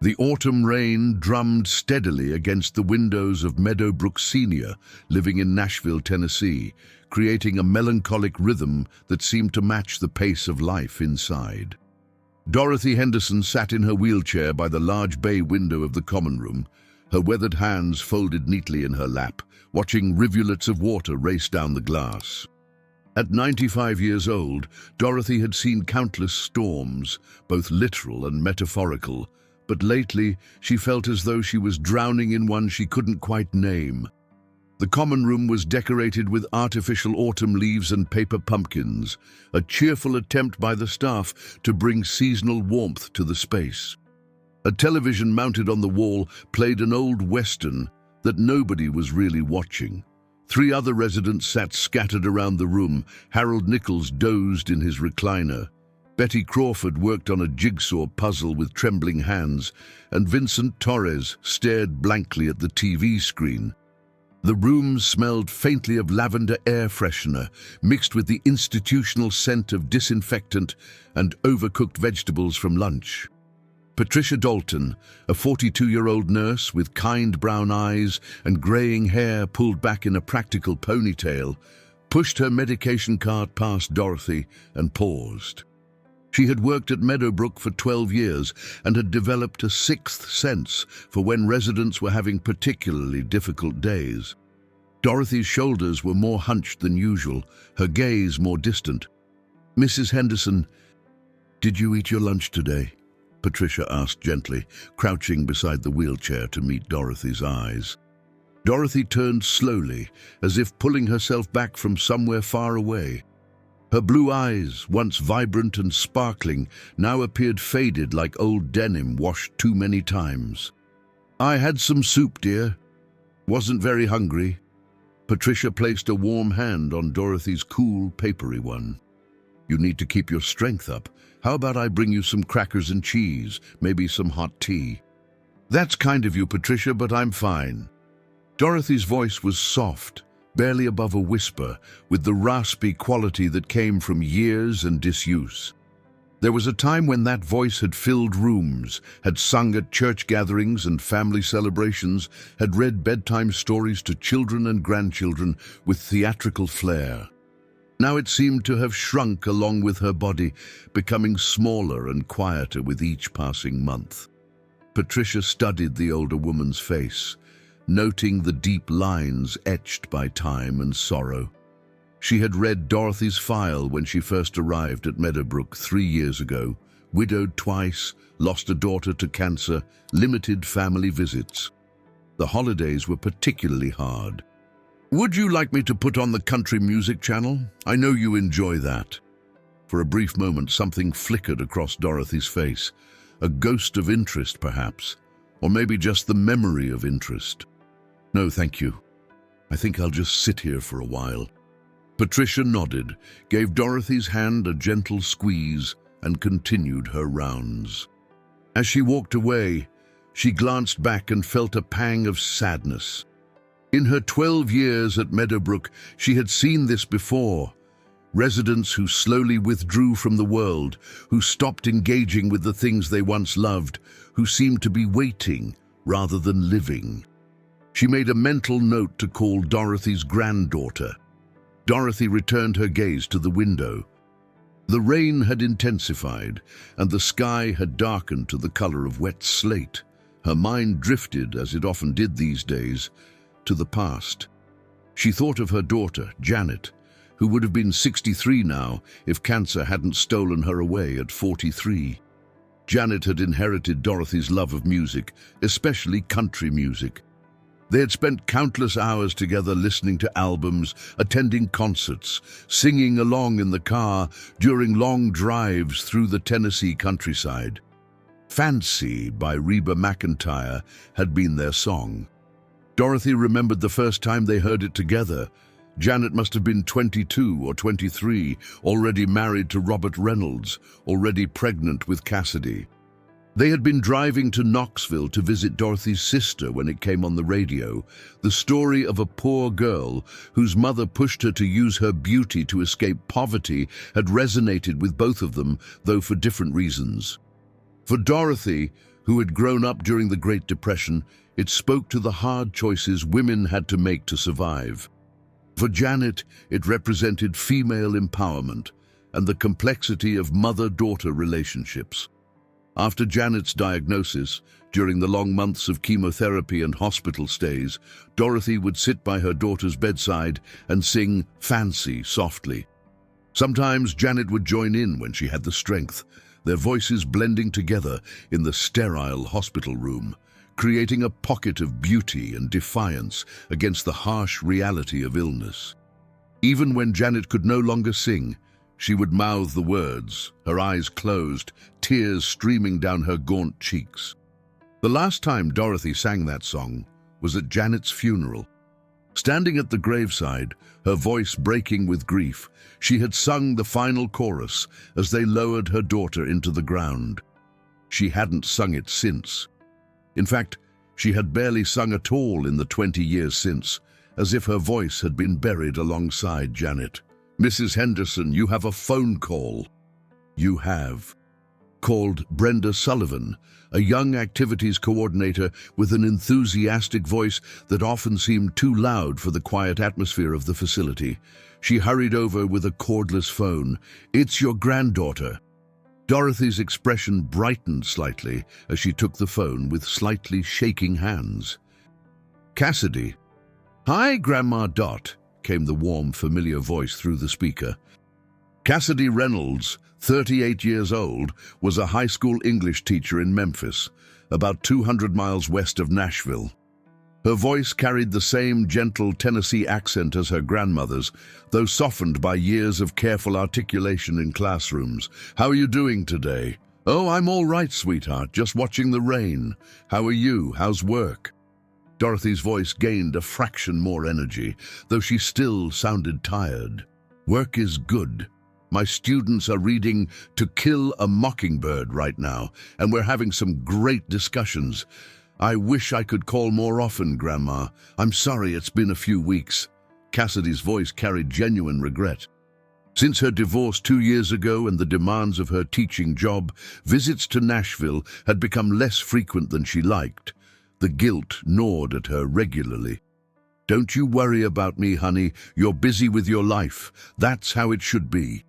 The autumn rain drummed steadily against the windows of Meadowbrook Sr., living in Nashville, Tennessee, creating a melancholic rhythm that seemed to match the pace of life inside. Dorothy Henderson sat in her wheelchair by the large bay window of the common room, her weathered hands folded neatly in her lap, watching rivulets of water race down the glass. At 95 years old, Dorothy had seen countless storms, both literal and metaphorical, but lately she felt as though she was drowning in one she couldn't quite name. The common room was decorated with artificial autumn leaves and paper pumpkins, a cheerful attempt by the staff to bring seasonal warmth to the space. A television mounted on the wall played an old western that nobody was really watching. 3 other residents sat scattered around the room. Harold Nichols dozed in his recliner. Betty Crawford worked on a jigsaw puzzle with trembling hands, and Vincent Torres stared blankly at the TV screen. The room smelled faintly of lavender air freshener, mixed with the institutional scent of disinfectant and overcooked vegetables from lunch. Patricia Dalton, a 42-year-old nurse with kind brown eyes and graying hair pulled back in a practical ponytail, pushed her medication cart past Dorothy and paused. She had worked at Meadowbrook for 12 years and had developed a sixth sense for when residents were having particularly difficult days. Dorothy's shoulders were more hunched than usual, her gaze more distant. "Mrs. Henderson, did you eat your lunch today?" Patricia asked gently, crouching beside the wheelchair to meet Dorothy's eyes. Dorothy turned slowly, as if pulling herself back from somewhere far away. Her blue eyes, once vibrant and sparkling, now appeared faded like old denim washed too many times. "I had some soup, dear. Wasn't very hungry." Patricia placed a warm hand on Dorothy's cool, papery one. "You need to keep your strength up. How about I bring you some crackers and cheese, maybe some hot tea?" "That's kind of you, Patricia, but I'm fine." Dorothy's voice was soft, barely above a whisper, with the raspy quality that came from years and disuse. There was a time when that voice had filled rooms, had sung at church gatherings and family celebrations, had read bedtime stories to children and grandchildren with theatrical flair. Now it seemed to have shrunk along with her body, becoming smaller and quieter with each passing month. Patricia studied the older woman's face, noting the deep lines etched by time and sorrow. She had read Dorothy's file when she first arrived at Meadowbrook 3 years ago, widowed twice, lost a daughter to cancer, limited family visits. The holidays were particularly hard. "Would you like me to put on the country music channel? I know you enjoy that." For a brief moment, something flickered across Dorothy's face, a ghost of interest perhaps, or maybe just the memory of interest. "No, thank you. I think I'll just sit here for a while." Patricia nodded, gave Dorothy's hand a gentle squeeze, and continued her rounds. As she walked away, she glanced back and felt a pang of sadness. In her 12 years at Meadowbrook, she had seen this before. Residents who slowly withdrew from the world, who stopped engaging with the things they once loved, who seemed to be waiting rather than living. She made a mental note to call Dorothy's granddaughter. Dorothy returned her gaze to the window. The rain had intensified, and the sky had darkened to the color of wet slate. Her mind drifted, as it often did these days, to the past. She thought of her daughter, Janet, who would have been 63 now if cancer hadn't stolen her away at 43. Janet had inherited Dorothy's love of music, especially country music. They had spent countless hours together listening to albums, attending concerts, singing along in the car during long drives through the Tennessee countryside. "Fancy" by REBA MCENTIRE had been their song. Dorothy remembered the first time they heard it together. Janet must have been 22 or 23, already married to Robert Reynolds, already pregnant with Cassidy. They had been driving to Knoxville to visit Dorothy's sister when it came on the radio, the story of a poor girl whose mother pushed her to use her beauty to escape poverty had resonated with both of them, though for different reasons. For Dorothy, who had grown up during the Great Depression, it spoke to the hard choices women had to make to survive. For Janet, it represented female empowerment and the complexity of mother-daughter relationships. After Janet's diagnosis, during the long months of chemotherapy and hospital stays, Dorothy would sit by her daughter's bedside and sing "Fancy" softly. Sometimes Janet would join in when she had the strength, their voices blending together in the sterile hospital room, creating a pocket of beauty and defiance against the harsh reality of illness. Even when Janet could no longer sing, she would mouth the words, her eyes closed, tears streaming down her gaunt cheeks. The last time Dorothy sang that song was at Janet's funeral. Standing at the graveside, her voice breaking with grief, she had sung the final chorus as they lowered her daughter into the ground. She hadn't sung it since. In fact, she had barely sung at all in the 20 years since, as if her voice had been buried alongside Janet. "Mrs. Henderson, you have a phone call." "You have," called Brenda Sullivan, a young activities coordinator with an enthusiastic voice that often seemed too loud for the quiet atmosphere of the facility. She hurried over with a cordless phone. "It's your granddaughter." Dorothy's expression brightened slightly as she took the phone with slightly shaking hands. "Cassidy." "Hi, Grandma Dot," came the warm, familiar voice through the speaker. Cassidy Reynolds, 38 years old, was a high school English teacher in Memphis, about 200 miles west of Nashville. Her voice carried the same gentle Tennessee accent as her grandmother's, though softened by years of careful articulation in classrooms. "How are you doing today?" "Oh, I'm all right, sweetheart, just watching the rain. How are you? How's work?" Dorothy's voice gained a fraction more energy, though she still sounded tired. "Work is good. My students are reading To Kill a Mockingbird right now, and we're having some great discussions. I wish I could call more often, Grandma. I'm sorry it's been a few weeks." Cassidy's voice carried genuine regret. Since her divorce 2 years ago and the demands of her teaching job, visits to Nashville had become less frequent than she liked. The guilt gnawed at her regularly. "Don't you worry about me, honey. You're busy with your life. That's how it should be."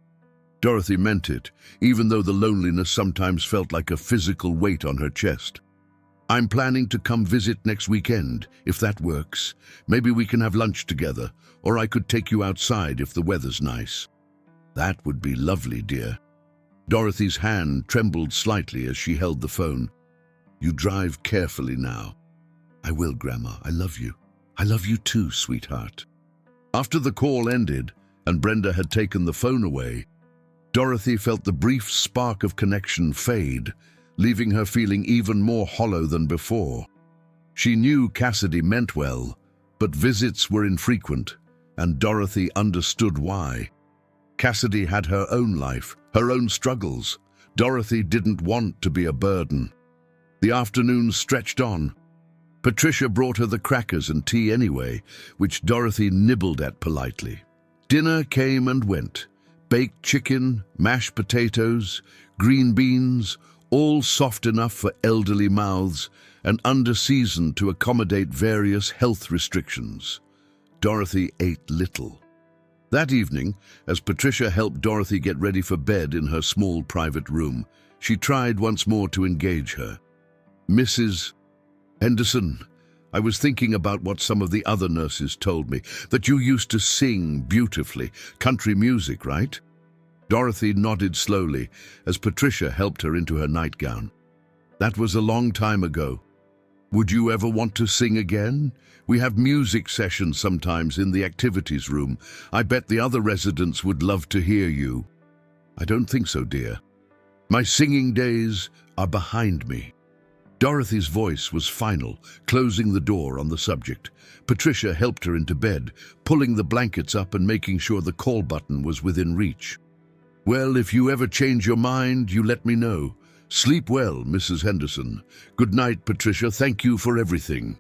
Dorothy meant it, even though the loneliness sometimes felt like a physical weight on her chest. "I'm planning to come visit next weekend, if that works. Maybe we can have lunch together, or I could take you outside if the weather's nice." "That would be lovely, dear." Dorothy's hand trembled slightly as she held the phone. "You drive carefully now." "I will, Grandma. I love you." "I love you too, sweetheart." After the call ended and Brenda had taken the phone away, Dorothy felt the brief spark of connection fade, leaving her feeling even more hollow than before. She knew Cassidy meant well, but visits were infrequent, and Dorothy understood why. Cassidy had her own life, her own struggles. Dorothy didn't want to be a burden. The afternoon stretched on. Patricia brought her the crackers and tea anyway, which Dorothy nibbled at politely. Dinner came and went. Baked chicken, mashed potatoes, green beans, all soft enough for elderly mouths and under-seasoned to accommodate various health restrictions. Dorothy ate little. That evening, as Patricia helped Dorothy get ready for bed in her small private room, she tried once more to engage her. "Mrs. Henderson, I was thinking about what some of the other nurses told me, that you used to sing beautifully, country music, right?" Dorothy nodded slowly as Patricia helped her into her nightgown. "That was a long time ago. Would you ever want to sing again? We have music sessions sometimes in the activities room. I bet the other residents would love to hear you." "I don't think so, dear. My singing days are behind me." Dorothy's voice was final, closing the door on the subject. Patricia helped her into bed, pulling the blankets up and making sure the call button was within reach. "Well, if you ever change your mind, you let me know. Sleep well, Mrs. Henderson. Good night, Patricia. Thank you for everything."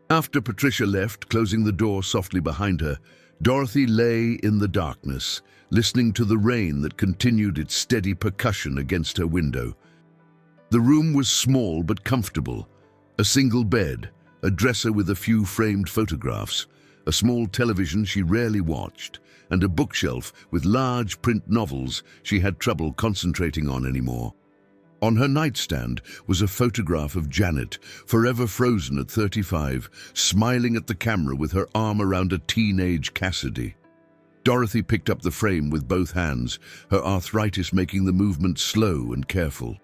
After Patricia left, closing the door softly behind her, Dorothy lay in the darkness, listening to the rain that continued its steady percussion against her window. The room was small but comfortable. A single bed, a dresser with a few framed photographs, a small television she rarely watched, and a bookshelf with large print novels she had trouble concentrating on anymore. On her nightstand was a photograph of Janet, forever frozen at 35, smiling at the camera with her arm around a teenage Cassidy. Dorothy picked up the frame with both hands, her arthritis making the movement slow and careful.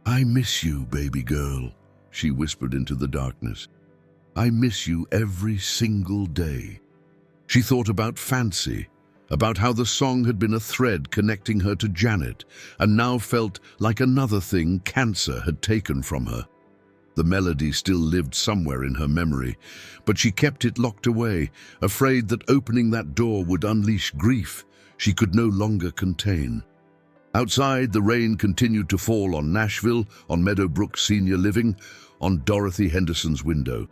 "I miss you, baby girl," she whispered into the darkness. "I miss you every single day." She thought about Fancy, about how the song had been a thread connecting her to Janet, and now felt like another thing cancer had taken from her. The melody still lived somewhere in her memory, but she kept it locked away, afraid that opening that door would unleash grief she could no longer contain. Outside, the rain continued to fall on Nashville, on Meadowbrook Senior Living, on Dorothy Henderson's window.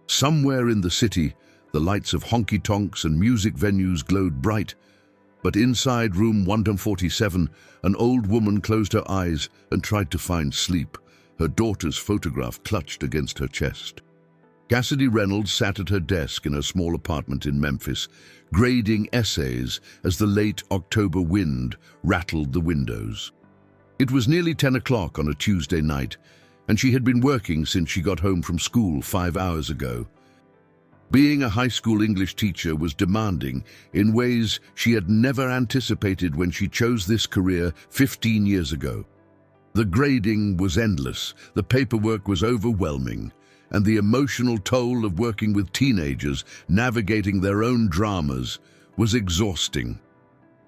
Somewhere in the city, the lights of honky-tonks and music venues glowed bright, but inside room 147, an old woman closed her eyes and tried to find sleep, her daughter's photograph clutched against her chest. Cassidy Reynolds sat at her desk in her small apartment in Memphis, grading essays as the late October wind rattled the windows. It was nearly 10 o'clock on a Tuesday night, and she had been working since she got home from school 5 hours ago. Being a high school English teacher was demanding in ways she had never anticipated when she chose this career 15 years ago. The grading was endless, the paperwork was overwhelming, and the emotional toll of working with teenagers navigating their own dramas was exhausting.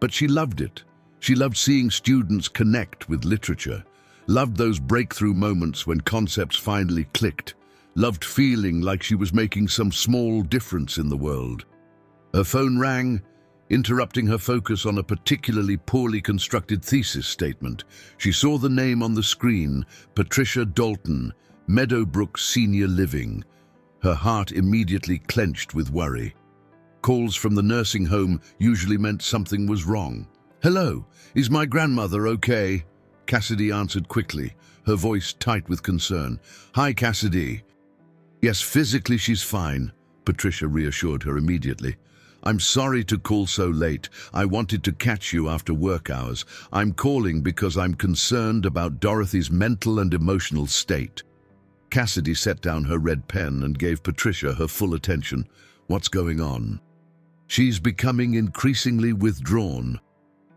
But she loved it. She loved seeing students connect with literature, loved those breakthrough moments when concepts finally clicked, loved feeling like she was making some small difference in the world. Her phone rang, interrupting her focus on a particularly poorly constructed thesis statement. She saw the name on the screen, Patricia Dalton, Meadowbrook Senior Living. Her heart immediately clenched with worry. Calls from the nursing home usually meant something was wrong. "Hello, is my grandmother okay?" Cassidy answered quickly, her voice tight with concern. "Hi, Cassidy." "Yes, physically she's fine," Patricia reassured her immediately. "I'm sorry to call so late. I wanted to catch you after work hours. I'm calling because I'm concerned about Dorothy's mental and emotional state." Cassidy set down her red pen and gave Patricia her full attention. "What's going on?" "She's becoming increasingly withdrawn.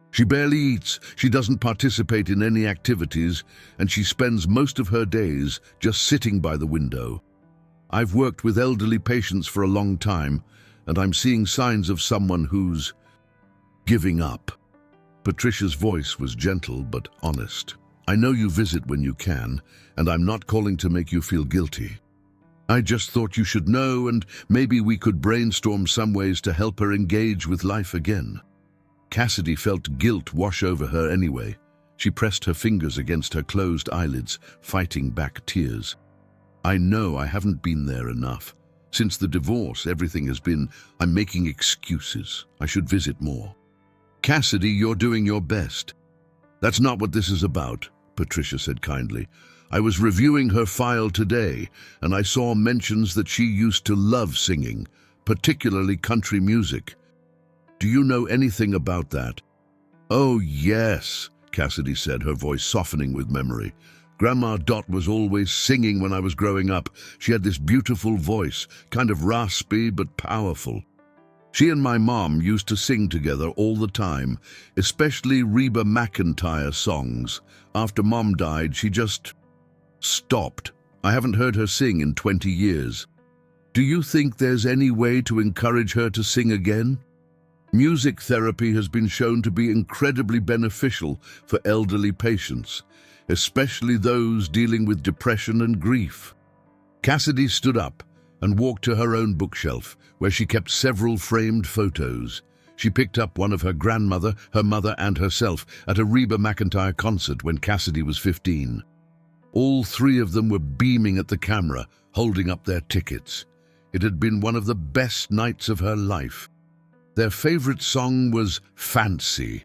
She barely eats, she doesn't participate in any activities, and she spends most of her days just sitting by the window. I've worked with elderly patients for a long time, and I'm seeing signs of someone who's giving up." Patricia's voice was gentle but honest. "I know you visit when you can, and I'm not calling to make you feel guilty. I just thought you should know, and maybe we could brainstorm some ways to help her engage with life again." Cassidy felt guilt wash over her anyway. She pressed her fingers against her closed eyelids, fighting back tears. "I know I haven't been there enough. Since the divorce, everything has been, I'm making excuses. I should visit more." "Cassidy, you're doing your best." "That's not what this is about," Patricia said kindly. "I was reviewing her file today, and I saw mentions that she used to love singing, particularly country music. Do you know anything about that?" "Oh, yes," Cassidy said, her voice softening with memory. "Grandma Dot was always singing when I was growing up. She had this beautiful voice, kind of raspy but powerful. She and my mom used to sing together all the time, especially REBA MCENTIRE songs. After Mom died, she just stopped. I haven't heard her sing in 20 years. Do you think there's any way to encourage her to sing again? Music therapy has been shown to be incredibly beneficial for elderly patients, especially those dealing with depression and grief." Cassidy stood up and walked to her own bookshelf, where she kept several framed photos. She picked up one of her grandmother, her mother, and herself at a REBA MCENTIRE concert when Cassidy was 15. All three of them were beaming at the camera, holding up their tickets. It had been one of the best nights of her life. Their favorite song was Fancy.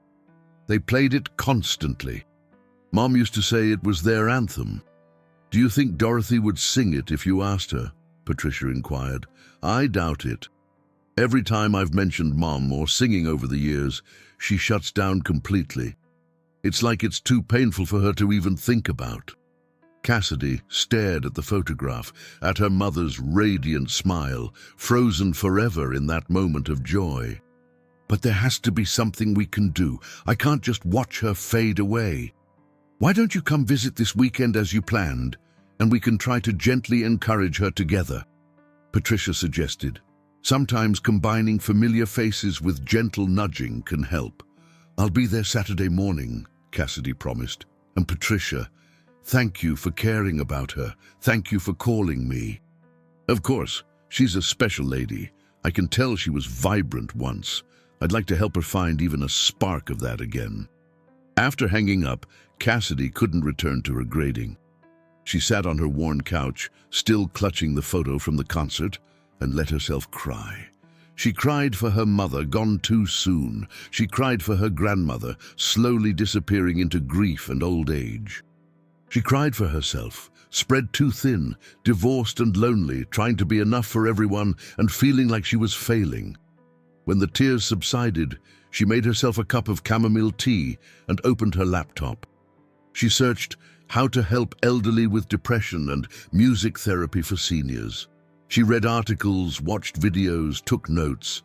They played it constantly. Mom used to say it was their anthem. Do you think Dorothy would sing it if you asked her? Patricia inquired. I doubt it. Every time I've mentioned Mom or singing over the years, she shuts down completely. It's like it's too painful for her to even think about. Cassidy stared at the photograph, at her mother's radiant smile, frozen forever in that moment of joy. But there has to be something we can do. I can't just watch her fade away. Why don't you come visit this weekend as you planned, and we can try to gently encourage her together? Patricia suggested. Sometimes combining familiar faces with gentle nudging can help. I'll be there Saturday morning, Cassidy promised. And Patricia, thank you for caring about her. Thank you for calling me. Of course, she's a special lady. I can tell she was vibrant once. I'd like to help her find even a spark of that again. After hanging up, Cassidy couldn't return to her grading. She sat on her worn couch, still clutching the photo from the concert, and let herself cry. She cried for her mother, gone too soon. She cried for her grandmother, slowly disappearing into grief and old age. She cried for herself, spread too thin, divorced and lonely, trying to be enough for everyone and feeling like she was failing. When the tears subsided, she made herself a cup of chamomile tea and opened her laptop. She searched how to help elderly with depression and music therapy for seniors. She read articles, watched videos, took notes.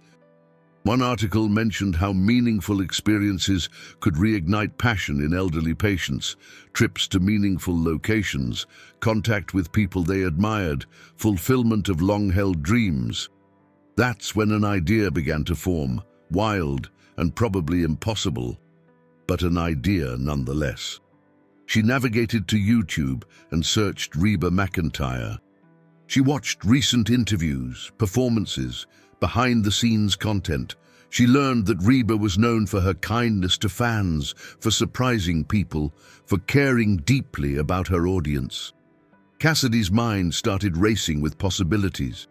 One article mentioned how meaningful experiences could reignite passion in elderly patients, trips to meaningful locations, contact with people they admired, fulfillment of long-held dreams. That's when an idea began to form, wild and probably impossible, but an idea nonetheless. She navigated to YouTube and searched REBA MCENTIRE. She watched recent interviews, performances, behind-the-scenes content. She learned that REBA was known for her kindness to fans, for surprising people, for caring deeply about her audience. Cassidy's mind started racing with possibilities.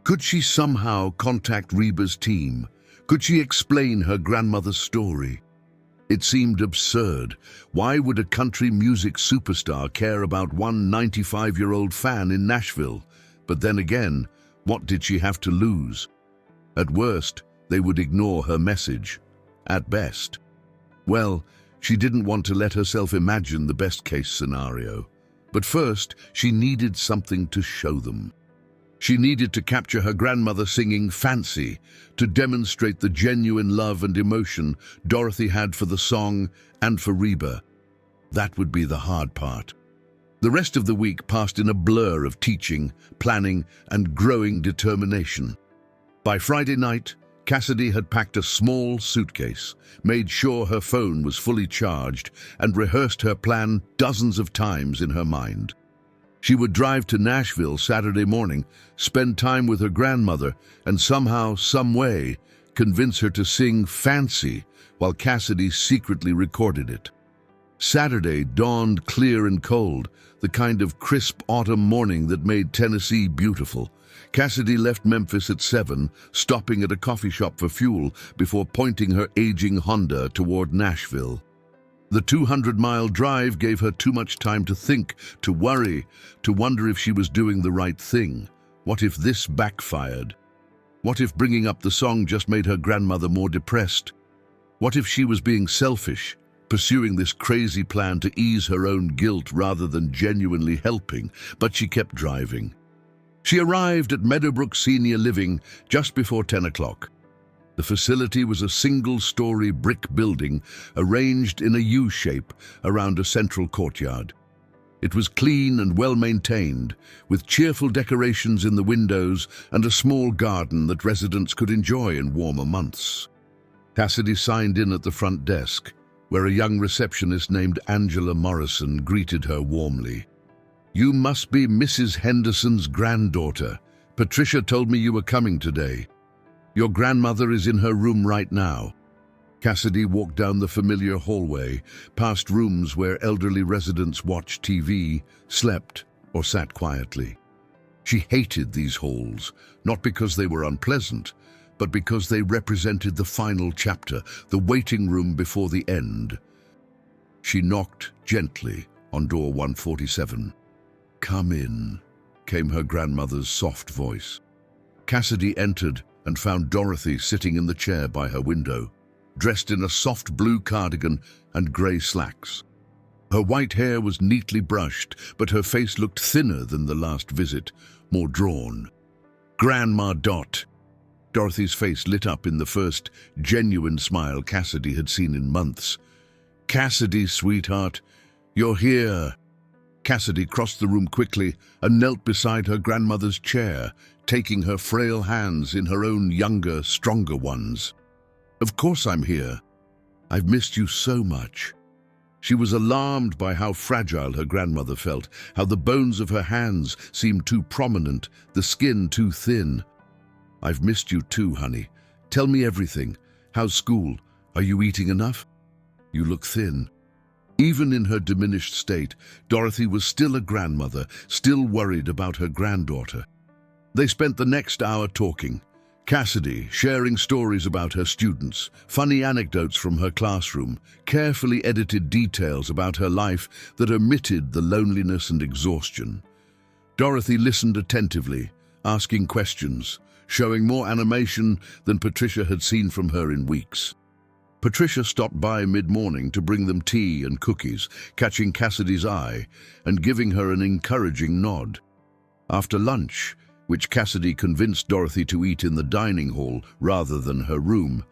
Could she somehow contact REBA's team? Could she explain her grandmother's story? It seemed absurd. Why would a country music superstar care about one 95-year-old fan in Nashville? But then again, what did she have to lose? At worst, they would ignore her message. At best. Well, she didn't want to let herself imagine the best-case scenario. But first, she needed something to show them. She needed to capture her grandmother singing Fancy, to demonstrate the genuine love and emotion Dorothy had for the song and for REBA. That would be the hard part. The rest of the week passed in a blur of teaching, planning, and growing determination. By Friday night, Cassidy had packed a small suitcase, made sure her phone was fully charged, and rehearsed her plan dozens of times in her mind. She would drive to Nashville Saturday morning, spend time with her grandmother, and somehow, some way, convince her to sing Fancy while Cassidy secretly recorded it. Saturday dawned clear and cold, the kind of crisp autumn morning that made Tennessee beautiful. Cassidy left Memphis at 7, stopping at a coffee shop for fuel before pointing her aging Honda toward Nashville. The 200-mile drive gave her too much time to think, to worry, to wonder if she was doing the right thing. What if this backfired? What if bringing up the song just made her grandmother more depressed? What if she was being selfish, pursuing this crazy plan to ease her own guilt rather than genuinely helping? But she kept driving. She arrived at Meadowbrook Senior Living just before 10 o'clock. The facility was a single-story brick building arranged in a U-shape around a central courtyard. It was clean and well-maintained, with cheerful decorations in the windows and a small garden that residents could enjoy in warmer months. Cassidy signed in at the front desk, where a young receptionist named Angela Morrison greeted her warmly. "You must be Mrs. Henderson's granddaughter. Patricia told me you were coming today. Your grandmother is in her room right now." Cassidy walked down the familiar hallway, past rooms where elderly residents watched TV, slept, or sat quietly. She hated these halls, not because they were unpleasant, but because they represented the final chapter, the waiting room before the end. She knocked gently on door 147. "Come in," came her grandmother's soft voice. Cassidy entered and found Dorothy sitting in the chair by her window, dressed in a soft blue cardigan and grey slacks. Her white hair was neatly brushed, but her face looked thinner than the last visit, more drawn. "Grandma Dot." Dorothy's face lit up in the first genuine smile Cassidy had seen in months. "Cassidy, sweetheart, you're here." Cassidy crossed the room quickly and knelt beside her grandmother's chair, taking her frail hands in her own younger, stronger ones. "Of course I'm here. I've missed you so much." She was alarmed by how fragile her grandmother felt, how the bones of her hands seemed too prominent, the skin too thin. "I've missed you too, honey. Tell me everything. How's school? Are you eating enough? You look thin." Even in her diminished state, Dorothy was still a grandmother, still worried about her granddaughter. They spent the next hour talking. Cassidy sharing stories about her students, funny anecdotes from her classroom, carefully edited details about her life that omitted the loneliness and exhaustion. Dorothy listened attentively, asking questions, showing more animation than Patricia had seen from her in weeks. Patricia stopped by mid-morning to bring them tea and cookies, catching Cassidy's eye and giving her an encouraging nod. After lunch, which Cassidy convinced Dorothy to eat in the dining hall rather than her room,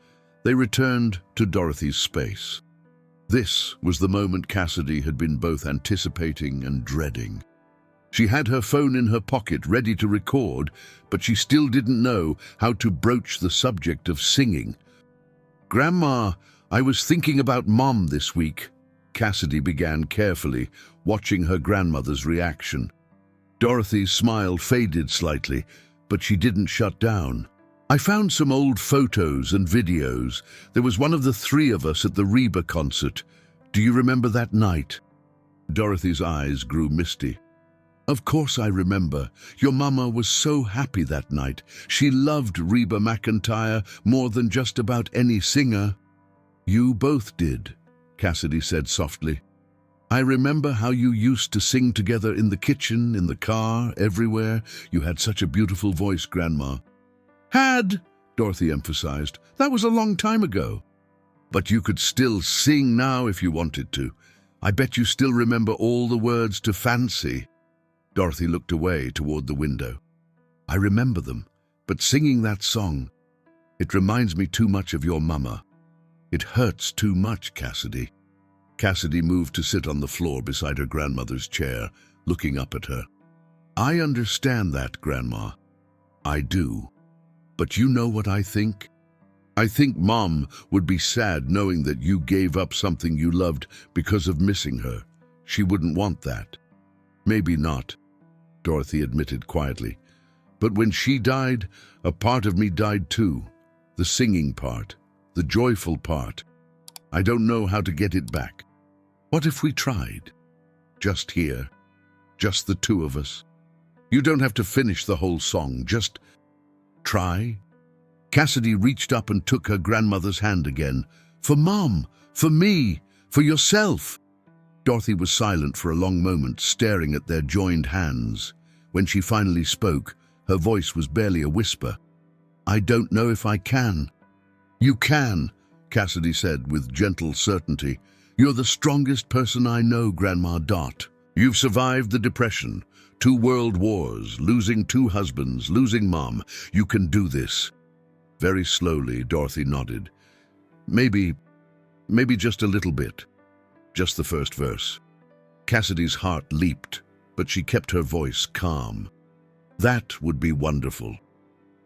they returned to Dorothy's space. This was the moment Cassidy had been both anticipating and dreading. She had her phone in her pocket ready to record, but she still didn't know how to broach the subject of singing. "Grandma, I was thinking about Mom this week," Cassidy began carefully, watching her grandmother's reaction. Dorothy's smile faded slightly, but she didn't shut down. "I found some old photos and videos. There was one of the three of us at the REBA concert. Do you remember that night?" Dorothy's eyes grew misty. "Of course I remember. Your mama was so happy that night. She loved REBA MCENTIRE more than just about any singer." "You both did," Cassidy said softly. "I remember how you used to sing together in the kitchen, in the car, everywhere. You had such a beautiful voice, Grandma." "Had," Dorothy emphasized. "That was a long time ago." "But you could still sing now if you wanted to. I bet you still remember all the words to Fancy." Dorothy looked away toward the window. "I remember them, but singing that song, it reminds me too much of your mama. It hurts too much, Cassidy." Cassidy moved to sit on the floor beside her grandmother's chair, looking up at her. "I understand that, Grandma. I do. But you know what I think? I think Mom would be sad knowing that you gave up something you loved because of missing her. She wouldn't want that." "Maybe not," Dorothy admitted quietly. "But when she died, a part of me died too. The singing part, the joyful part. I don't know how to get it back. What if we tried? Just here, just the two of us. You don't have to finish the whole song, just try." Cassidy reached up and took her grandmother's hand again. "For Mom, for me, for yourself." Dorothy was silent for a long moment, staring at their joined hands. When she finally spoke, her voice was barely a whisper. "I don't know if I can." "You can," Cassidy said with gentle certainty. "You're the strongest person I know, Grandma Dot. You've survived the Depression, 2 world wars, losing 2 husbands, losing Mom. You can do this." Very slowly, Dorothy nodded. Maybe just a little bit. Just the first verse." Cassidy's heart leaped, but she kept her voice calm. "That would be wonderful."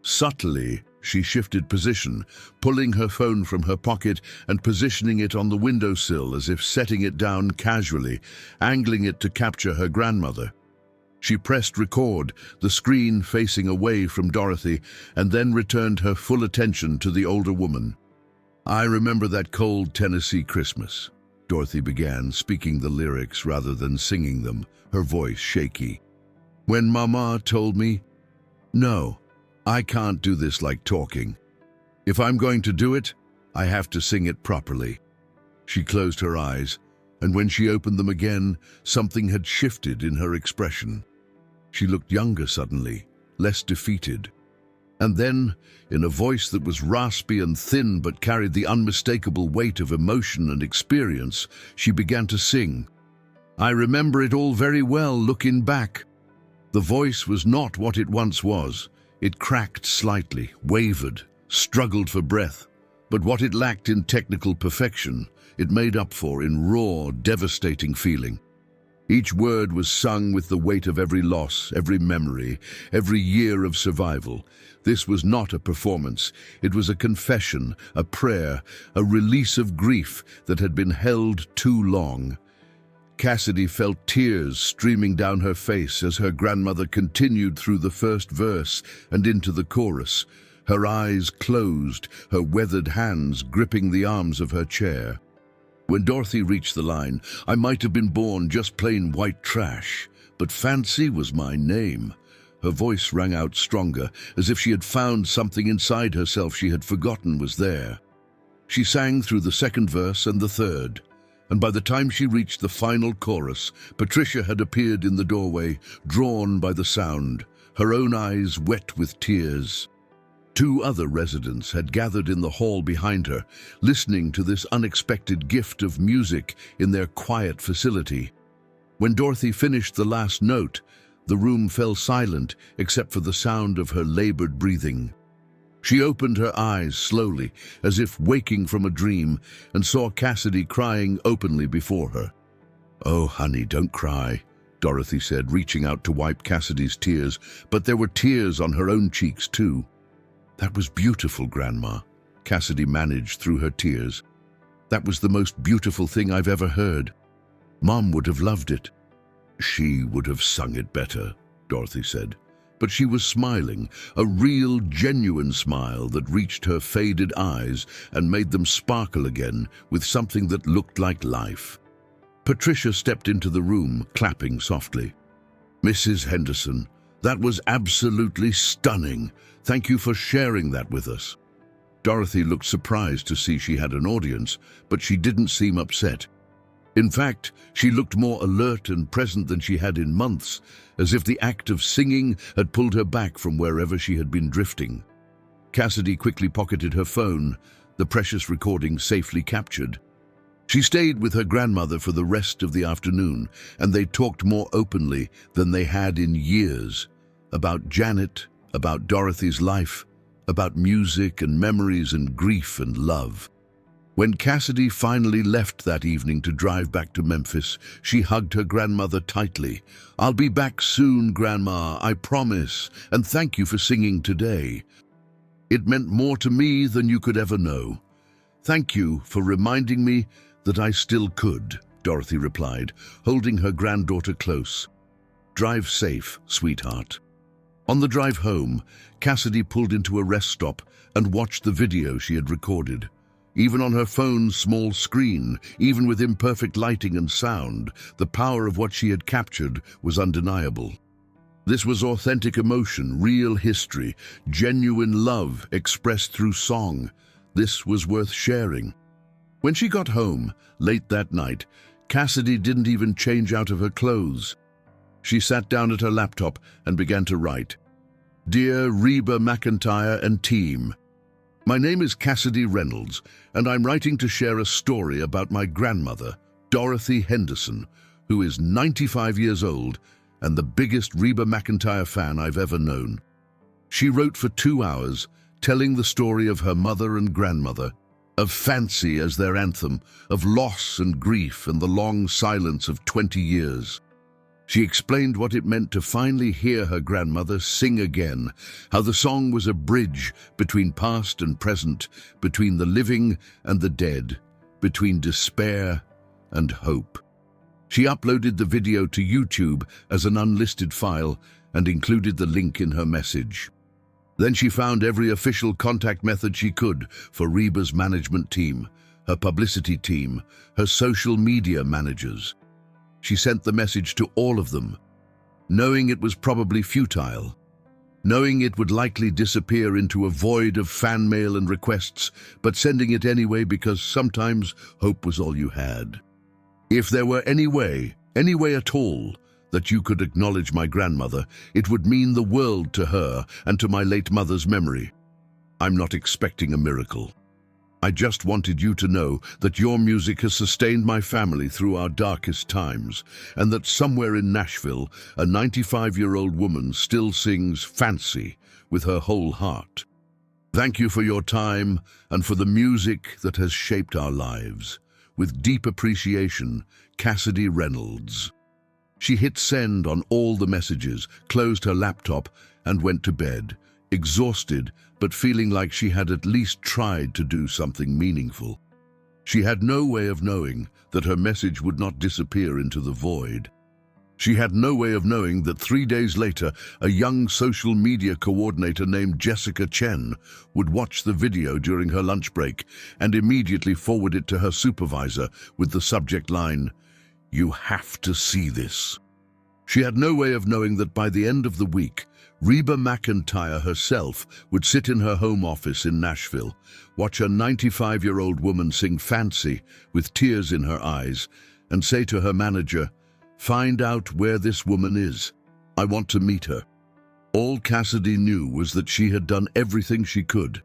Subtly, she shifted position, pulling her phone from her pocket and positioning it on the windowsill as if setting it down casually, angling it to capture her grandmother. She pressed record, the screen facing away from Dorothy, and then returned her full attention to the older woman. "I remember that cold Tennessee Christmas," Dorothy began, speaking the lyrics rather than singing them, her voice shaky. "When Mama told me, 'No, I can't do this like talking. If I'm going to do it, I have to sing it properly.'" She closed her eyes. And when she opened them again, something had shifted in her expression. She looked younger suddenly, less defeated. And then, in a voice that was raspy and thin but carried the unmistakable weight of emotion and experience, she began to sing. I remember it all very well looking back. The voice was not what it once was. It cracked slightly, wavered, struggled for breath. But what it lacked in technical perfection, it made up for in raw, devastating feeling. Each word was sung with the weight of every loss, every memory, every year of survival. This was not a performance. It was a confession, a prayer, a release of grief that had been held too long. Cassidy felt tears streaming down her face as her grandmother continued through the first verse and into the chorus, her eyes closed, her weathered hands gripping the arms of her chair. When Dorothy reached the line, I might have been born just plain white trash, but fancy was my name. Her voice rang out stronger, as if she had found something inside herself she had forgotten was there. She sang through the second verse and the third, and by the time she reached the final chorus, Patricia had appeared in the doorway, drawn by the sound, her own eyes wet with tears. 2 other residents had gathered in the hall behind her, listening to this unexpected gift of music in their quiet facility. When Dorothy finished the last note, the room fell silent except for the sound of her labored breathing. She opened her eyes slowly, as if waking from a dream, and saw Cassidy crying openly before her. "Oh, honey, don't cry," Dorothy said, reaching out to wipe Cassidy's tears, but there were tears on her own cheeks too. "That was beautiful, Grandma," Cassidy managed through her tears. "That was the most beautiful thing I've ever heard. Mom would have loved it." "She would have sung it better," Dorothy said. But she was smiling, a real, genuine smile that reached her faded eyes and made them sparkle again with something that looked like life. Patricia stepped into the room, clapping softly. "Mrs. Henderson, that was absolutely stunning. Thank you for sharing that with us." Dorothy looked surprised to see she had an audience, but she didn't seem upset. In fact, she looked more alert and present than she had in months, as if the act of singing had pulled her back from wherever she had been drifting. Cassidy quickly pocketed her phone, the precious recording safely captured. She stayed with her grandmother for the rest of the afternoon, and they talked more openly than they had in years. About Janet, about Dorothy's life, about music and memories and grief and love. When Cassidy finally left that evening to drive back to Memphis, she hugged her grandmother tightly. "I'll be back soon, Grandma, I promise, and thank you for singing today. It meant more to me than you could ever know." "Thank you for reminding me that I still could," Dorothy replied, holding her granddaughter close. "Drive safe, sweetheart." On the drive home, Cassidy pulled into a rest stop and watched the video she had recorded. Even on her phone's small screen, even with imperfect lighting and sound, the power of what she had captured was undeniable. This was authentic emotion, real history, genuine love expressed through song. This was worth sharing. When she got home, late that night, Cassidy didn't even change out of her clothes. She sat down at her laptop and began to write. "Dear REBA MCENTIRE and team, my name is Cassidy Reynolds, and I'm writing to share a story about my grandmother, Dorothy Henderson, who is 95 years old and the biggest REBA MCENTIRE fan I've ever known. She wrote for 2 hours, telling the story of her mother and grandmother, of Fancy as their anthem, of loss and grief and the long silence of 20 years. She explained what it meant to finally hear her grandmother sing again, how the song was a bridge between past and present, between the living and the dead, between despair and hope. She uploaded the video to YouTube as an unlisted file and included the link in her message. Then she found every official contact method she could for REBA's management team, her publicity team, her social media managers. She sent the message to all of them, knowing it was probably futile, knowing it would likely disappear into a void of fan mail and requests, but sending it anyway because sometimes hope was all you had. If there were any way at all, that you could acknowledge my grandmother, it would mean the world to her and to my late mother's memory. I'm not expecting a miracle. I just wanted you to know that your music has sustained my family through our darkest times, and that somewhere in Nashville, a 95-year-old woman still sings Fancy with her whole heart. Thank you for your time and for the music that has shaped our lives. With deep appreciation, Cassidy Reynolds. She hit send on all the messages, closed her laptop, and went to bed, exhausted but feeling like she had at least tried to do something meaningful. She had no way of knowing that her message would not disappear into the void. She had no way of knowing that 3 days later, a young social media coordinator named Jessica Chen would watch the video during her lunch break and immediately forward it to her supervisor with the subject line, "You have to see this." She had no way of knowing that by the end of the week, REBA MCENTIRE herself would sit in her home office in Nashville, watch a 95-year-old woman sing Fancy with tears in her eyes, and say to her manager, "Find out where this woman is. I want to meet her." All Cassidy knew was that she had done everything she could.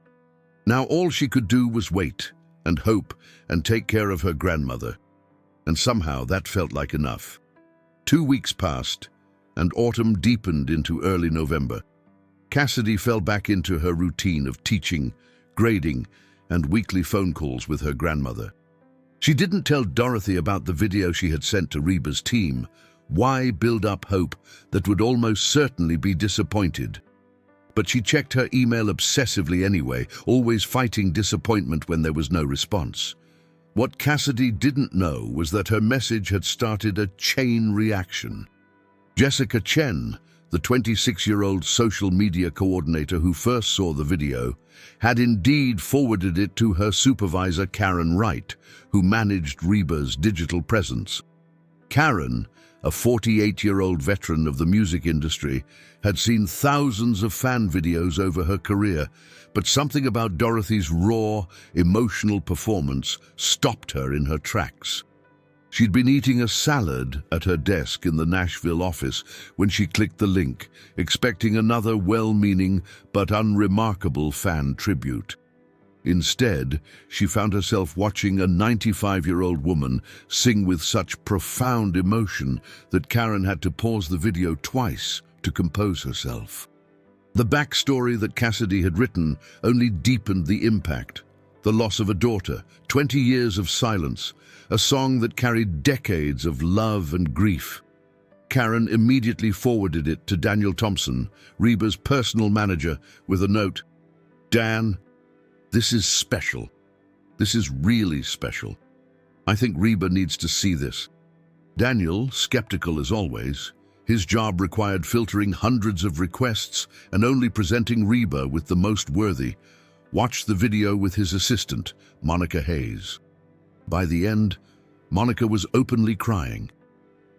Now all she could do was wait and hope and take care of her grandmother. And somehow that felt like enough. 2 weeks passed, and autumn deepened into early November. Cassidy fell back into her routine of teaching, grading, and weekly phone calls with her grandmother. She didn't tell Dorothy about the video she had sent to REBA's team. Why build up hope that would almost certainly be disappointed? But she checked her email obsessively anyway, always fighting disappointment when there was no response. What Cassidy didn't know was that her message had started a chain reaction. Jessica Chen, the 26-year-old social media coordinator who first saw the video, had indeed forwarded it to her supervisor Karen Wright, who managed REBA's digital presence. Karen, a 48-year-old veteran of the music industry, had seen thousands of fan videos over her career, but something about Dorothy's raw, emotional performance stopped her in her tracks. She'd been eating a salad at her desk in the Nashville office when she clicked the link, expecting another well-meaning but unremarkable fan tribute. Instead, she found herself watching a 95-year-old woman sing with such profound emotion that Karen had to pause the video twice to compose herself. The backstory that Cassidy had written only deepened the impact. The loss of a daughter, 20 years of silence, a song that carried decades of love and grief. Karen immediately forwarded it to Daniel Thompson, REBA's personal manager, with a note, "Dan, this is special. This is really special. I think REBA needs to see this." Daniel, skeptical as always, his job required filtering hundreds of requests and only presenting REBA with the most worthy, watched the video with his assistant, Monica Hayes. By the end, Monica was openly crying,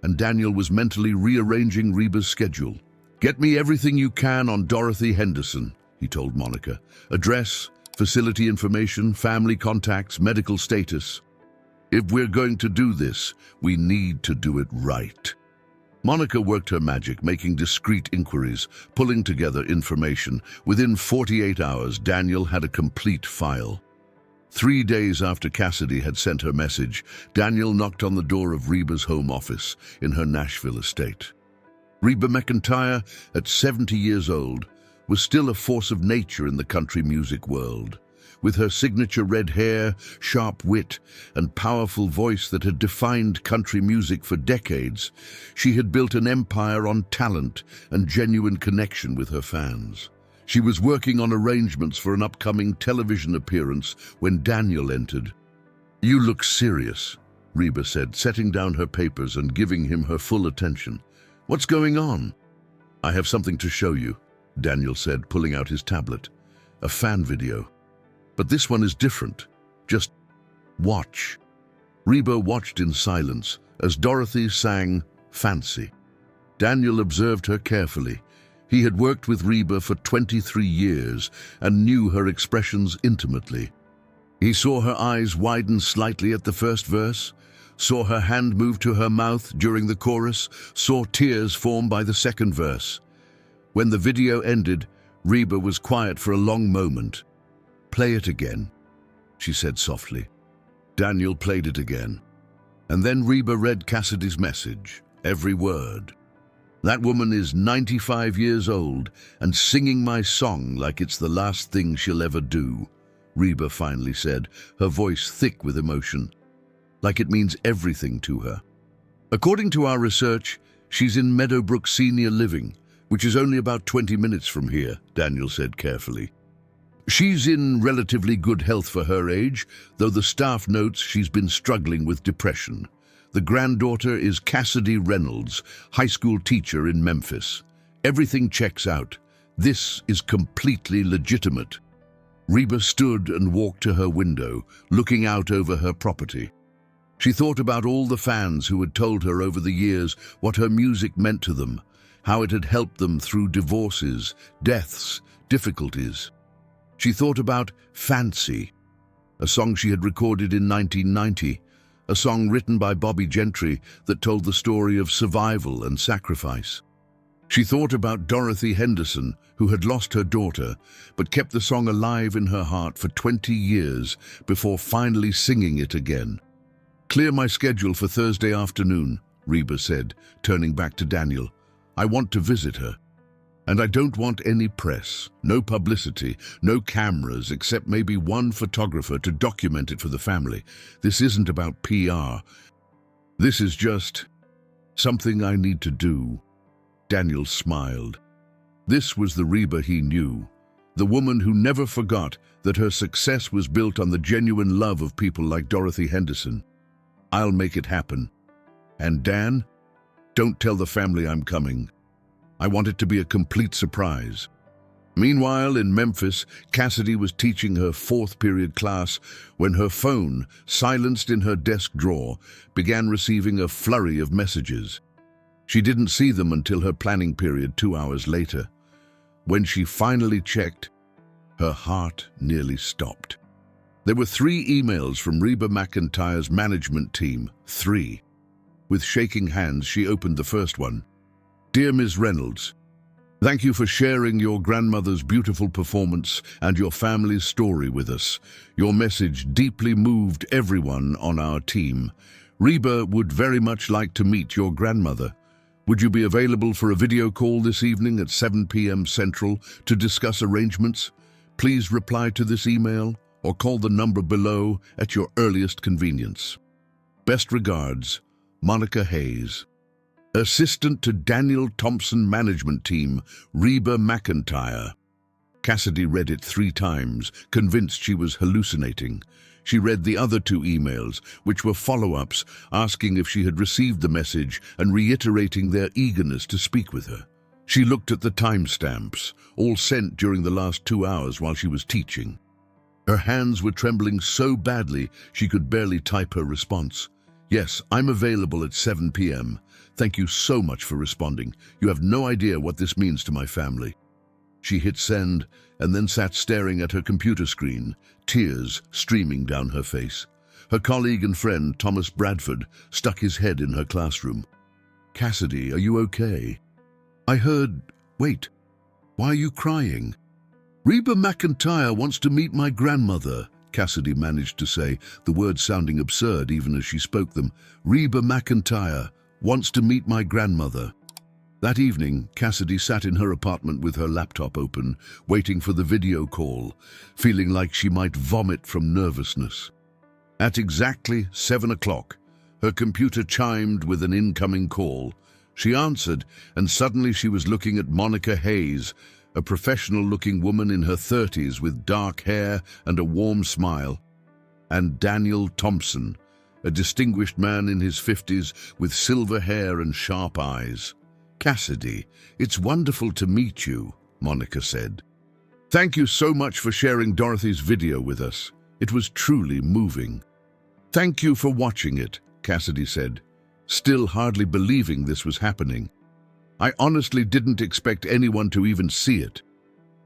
and Daniel was mentally rearranging REBA's schedule. "Get me everything you can on Dorothy Henderson," he told Monica. "Address, facility information, family contacts, medical status. If we're going to do this, we need to do it right." Monica worked her magic, making discreet inquiries, pulling together information. Within 48 hours, Daniel had a complete file. 3 days after Cassidy had sent her message, Daniel knocked on the door of REBA's home office in her Nashville estate. REBA MCENTIRE, at 70 years old, was still a force of nature in the country music world. With her signature red hair, sharp wit, and powerful voice that had defined country music for decades, she had built an empire on talent and genuine connection with her fans. She was working on arrangements for an upcoming television appearance when Daniel entered. "You look serious," REBA said, setting down her papers and giving him her full attention. "What's going on?" "I have something to show you," Daniel said, pulling out his tablet. "A fan video. But this one is different. Just watch." REBA watched in silence as Dorothy sang Fancy. Daniel observed her carefully. He had worked with REBA for 23 years and knew her expressions intimately. He saw her eyes widen slightly at the first verse, saw her hand move to her mouth during the chorus, saw tears form by the second verse. When the video ended, Reba was quiet for a long moment. "Play it again," she said softly. Daniel played it again. And then Reba read Cassidy's message, every word. "That woman is 95 years old and singing my song like it's the last thing she'll ever do," Reba finally said, her voice thick with emotion, like it means everything to her. "According to our research, she's in Meadowbrook Senior Living, which is only about 20 minutes from here," Daniel said carefully. "She's in relatively good health for her age, though the staff notes she's been struggling with depression. The granddaughter is Cassidy Reynolds, high school teacher in Memphis. Everything checks out. This is completely legitimate." Reba stood and walked to her window, looking out over her property. She thought about all the fans who had told her over the years what her music meant to them, how it had helped them through divorces, deaths, difficulties. She thought about Fancy, a song she had recorded in 1990, a song written by Bobby Gentry that told the story of survival and sacrifice. She thought about Dorothy Henderson, who had lost her daughter, but kept the song alive in her heart for 20 years before finally singing it again. "Clear my schedule for Thursday afternoon," Reba said, turning back to Daniel. "I want to visit her. And I don't want any press, no publicity, no cameras, except maybe one photographer to document it for the family. This isn't about PR. This is just something I need to do." Daniel smiled. This was the Reba he knew, the woman who never forgot that her success was built on the genuine love of people like Dorothy Henderson. "I'll make it happen. And Dan, don't tell the family I'm coming. I want it to be a complete surprise." Meanwhile, in Memphis, Cassidy was teaching her fourth period class when her phone, silenced in her desk drawer, began receiving a flurry of messages. She didn't see them until her planning period 2 hours later. When she finally checked, her heart nearly stopped. There were 3 emails from Reba MCENTIRE's management team, 3. With shaking hands, she opened the first one. "Dear Ms. Reynolds, thank you for sharing your grandmother's beautiful performance and your family's story with us. Your message deeply moved everyone on our team. Reba would very much like to meet your grandmother. Would you be available for a video call this evening at 7 p.m. Central to discuss arrangements? Please reply to this email or call the number below at your earliest convenience. Best regards, Monica Hayes." Assistant to Daniel Thompson Management Team, Reba MCENTIRE. Cassidy read it 3 times, convinced she was hallucinating. She read the other 2 emails, which were follow-ups, asking if she had received the message and reiterating their eagerness to speak with her. She looked at the timestamps, all sent during the last 2 hours while she was teaching. Her hands were trembling so badly she could barely type her response. "Yes, I'm available at 7 p.m. Thank you so much for responding. You have no idea what this means to my family." She hit send and then sat staring at her computer screen, tears streaming down her face. Her colleague and friend, Thomas Bradford, stuck his head in her classroom. "Cassidy, are you okay?" "I heard... Wait, why are you crying?" "Reba MCENTIRE wants to meet my grandmother," Cassidy managed to say, the words sounding absurd even as she spoke them. "Reba MCENTIRE wants to meet my grandmother." That evening, Cassidy sat in her apartment with her laptop open, waiting for the video call, feeling like she might vomit from nervousness. At exactly 7 o'clock, her computer chimed with an incoming call. She answered, and suddenly she was looking at Monica Hayes, a professional-looking woman in her 30s with dark hair and a warm smile, and Daniel Thompson, a distinguished man in his 50s with silver hair and sharp eyes. "Cassidy, it's wonderful to meet you," Monica said. "Thank you so much for sharing Dorothy's video with us. It was truly moving." "Thank you for watching it," Cassidy said, still hardly believing this was happening. "I honestly didn't expect anyone to even see it."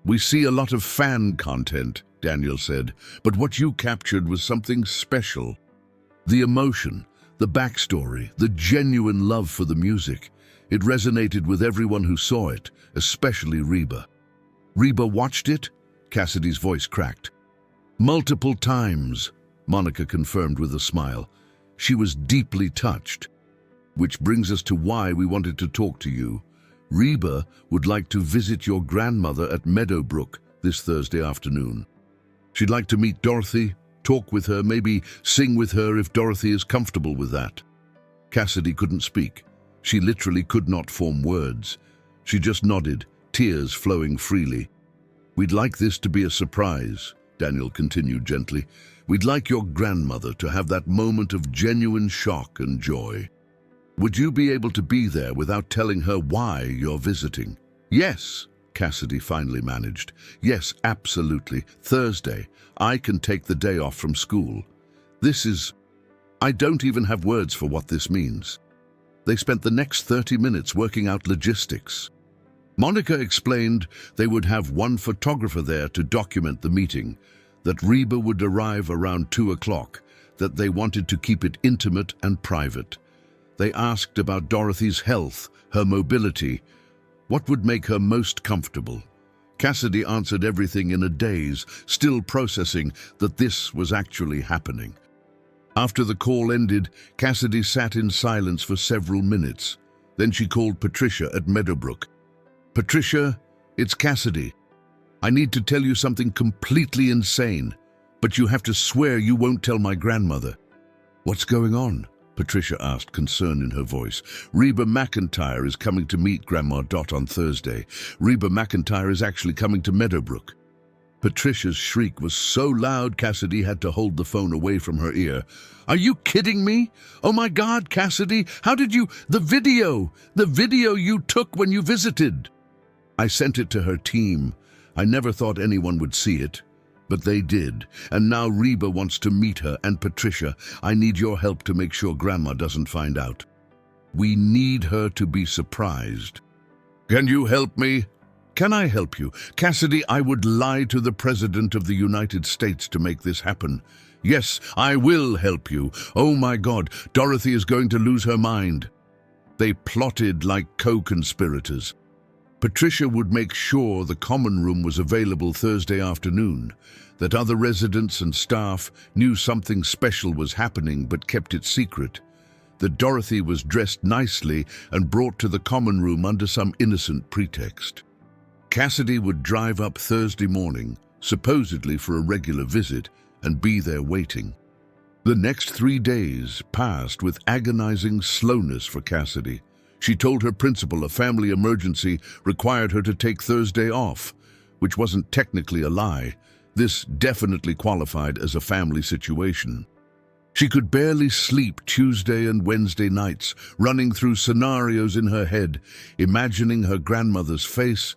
"We see a lot of fan content," Daniel said, "but what you captured was something special. The emotion, The backstory, the genuine love for the music. It resonated with everyone who saw it, especially Reba. Reba watched it? Cassidy's voice cracked. Multiple times, Monica confirmed with a smile. She was deeply touched. Which brings us to why we wanted to talk to you. Reba would like to visit your grandmother at Meadowbrook this Thursday afternoon. She'd like to meet Dorothy, talk with her, maybe sing with her if Dorothy is comfortable with that. Cassidy couldn't speak. She literally could not form words. She just nodded, tears flowing freely. We'd like this to be a surprise, Daniel continued gently. We'd like your grandmother to have that moment of genuine shock and joy. Would you be able to be there without telling her why you're visiting? Yes, Cassidy finally managed. Yes, absolutely. Thursday. I can take the day off from school. I don't even have words for what this means. They spent the next 30 minutes working out logistics. Monica explained they would have one photographer there to document the meeting, that Reba would arrive around 2 o'clock, that they wanted to keep it intimate and private. They asked about Dorothy's health, her mobility, what would make her most comfortable. Cassidy answered everything in a daze, still processing that this was actually happening. After the call ended, Cassidy sat in silence for several minutes. Then she called Patricia at Meadowbrook. Patricia, it's Cassidy. I need to tell you something completely insane, but you have to swear you won't tell my grandmother. What's going on? Patricia asked, concern in her voice. Reba McEntire is coming to meet Grandma Dot on Thursday. Reba McEntire is actually coming to Meadowbrook. Patricia's shriek was so loud Cassidy had to hold the phone away from her ear. Are you kidding me? Oh my God, Cassidy, how did you... The video you took when you visited. I sent it to her team. I never thought anyone would see it. But they did, and now Reba wants to meet her, and Patricia, I need your help to make sure Grandma doesn't find out. We need her to be surprised. Can you help me? Can I help you? Cassidy, I would lie to the President of the United States to make this happen. Yes, I will help you. Oh my God, Dorothy is going to lose her mind. They plotted like co-conspirators. Patricia would make sure the common room was available Thursday afternoon, that other residents and staff knew something special was happening but kept it secret, that Dorothy was dressed nicely and brought to the common room under some innocent pretext. Cassidy would drive up Thursday morning, supposedly for a regular visit, and be there waiting. The next 3 days passed with agonizing slowness for Cassidy. She told her principal a family emergency required her to take Thursday off, which wasn't technically a lie. This definitely qualified as a family situation. She could barely sleep Tuesday and Wednesday nights, running through scenarios in her head, imagining her grandmother's face,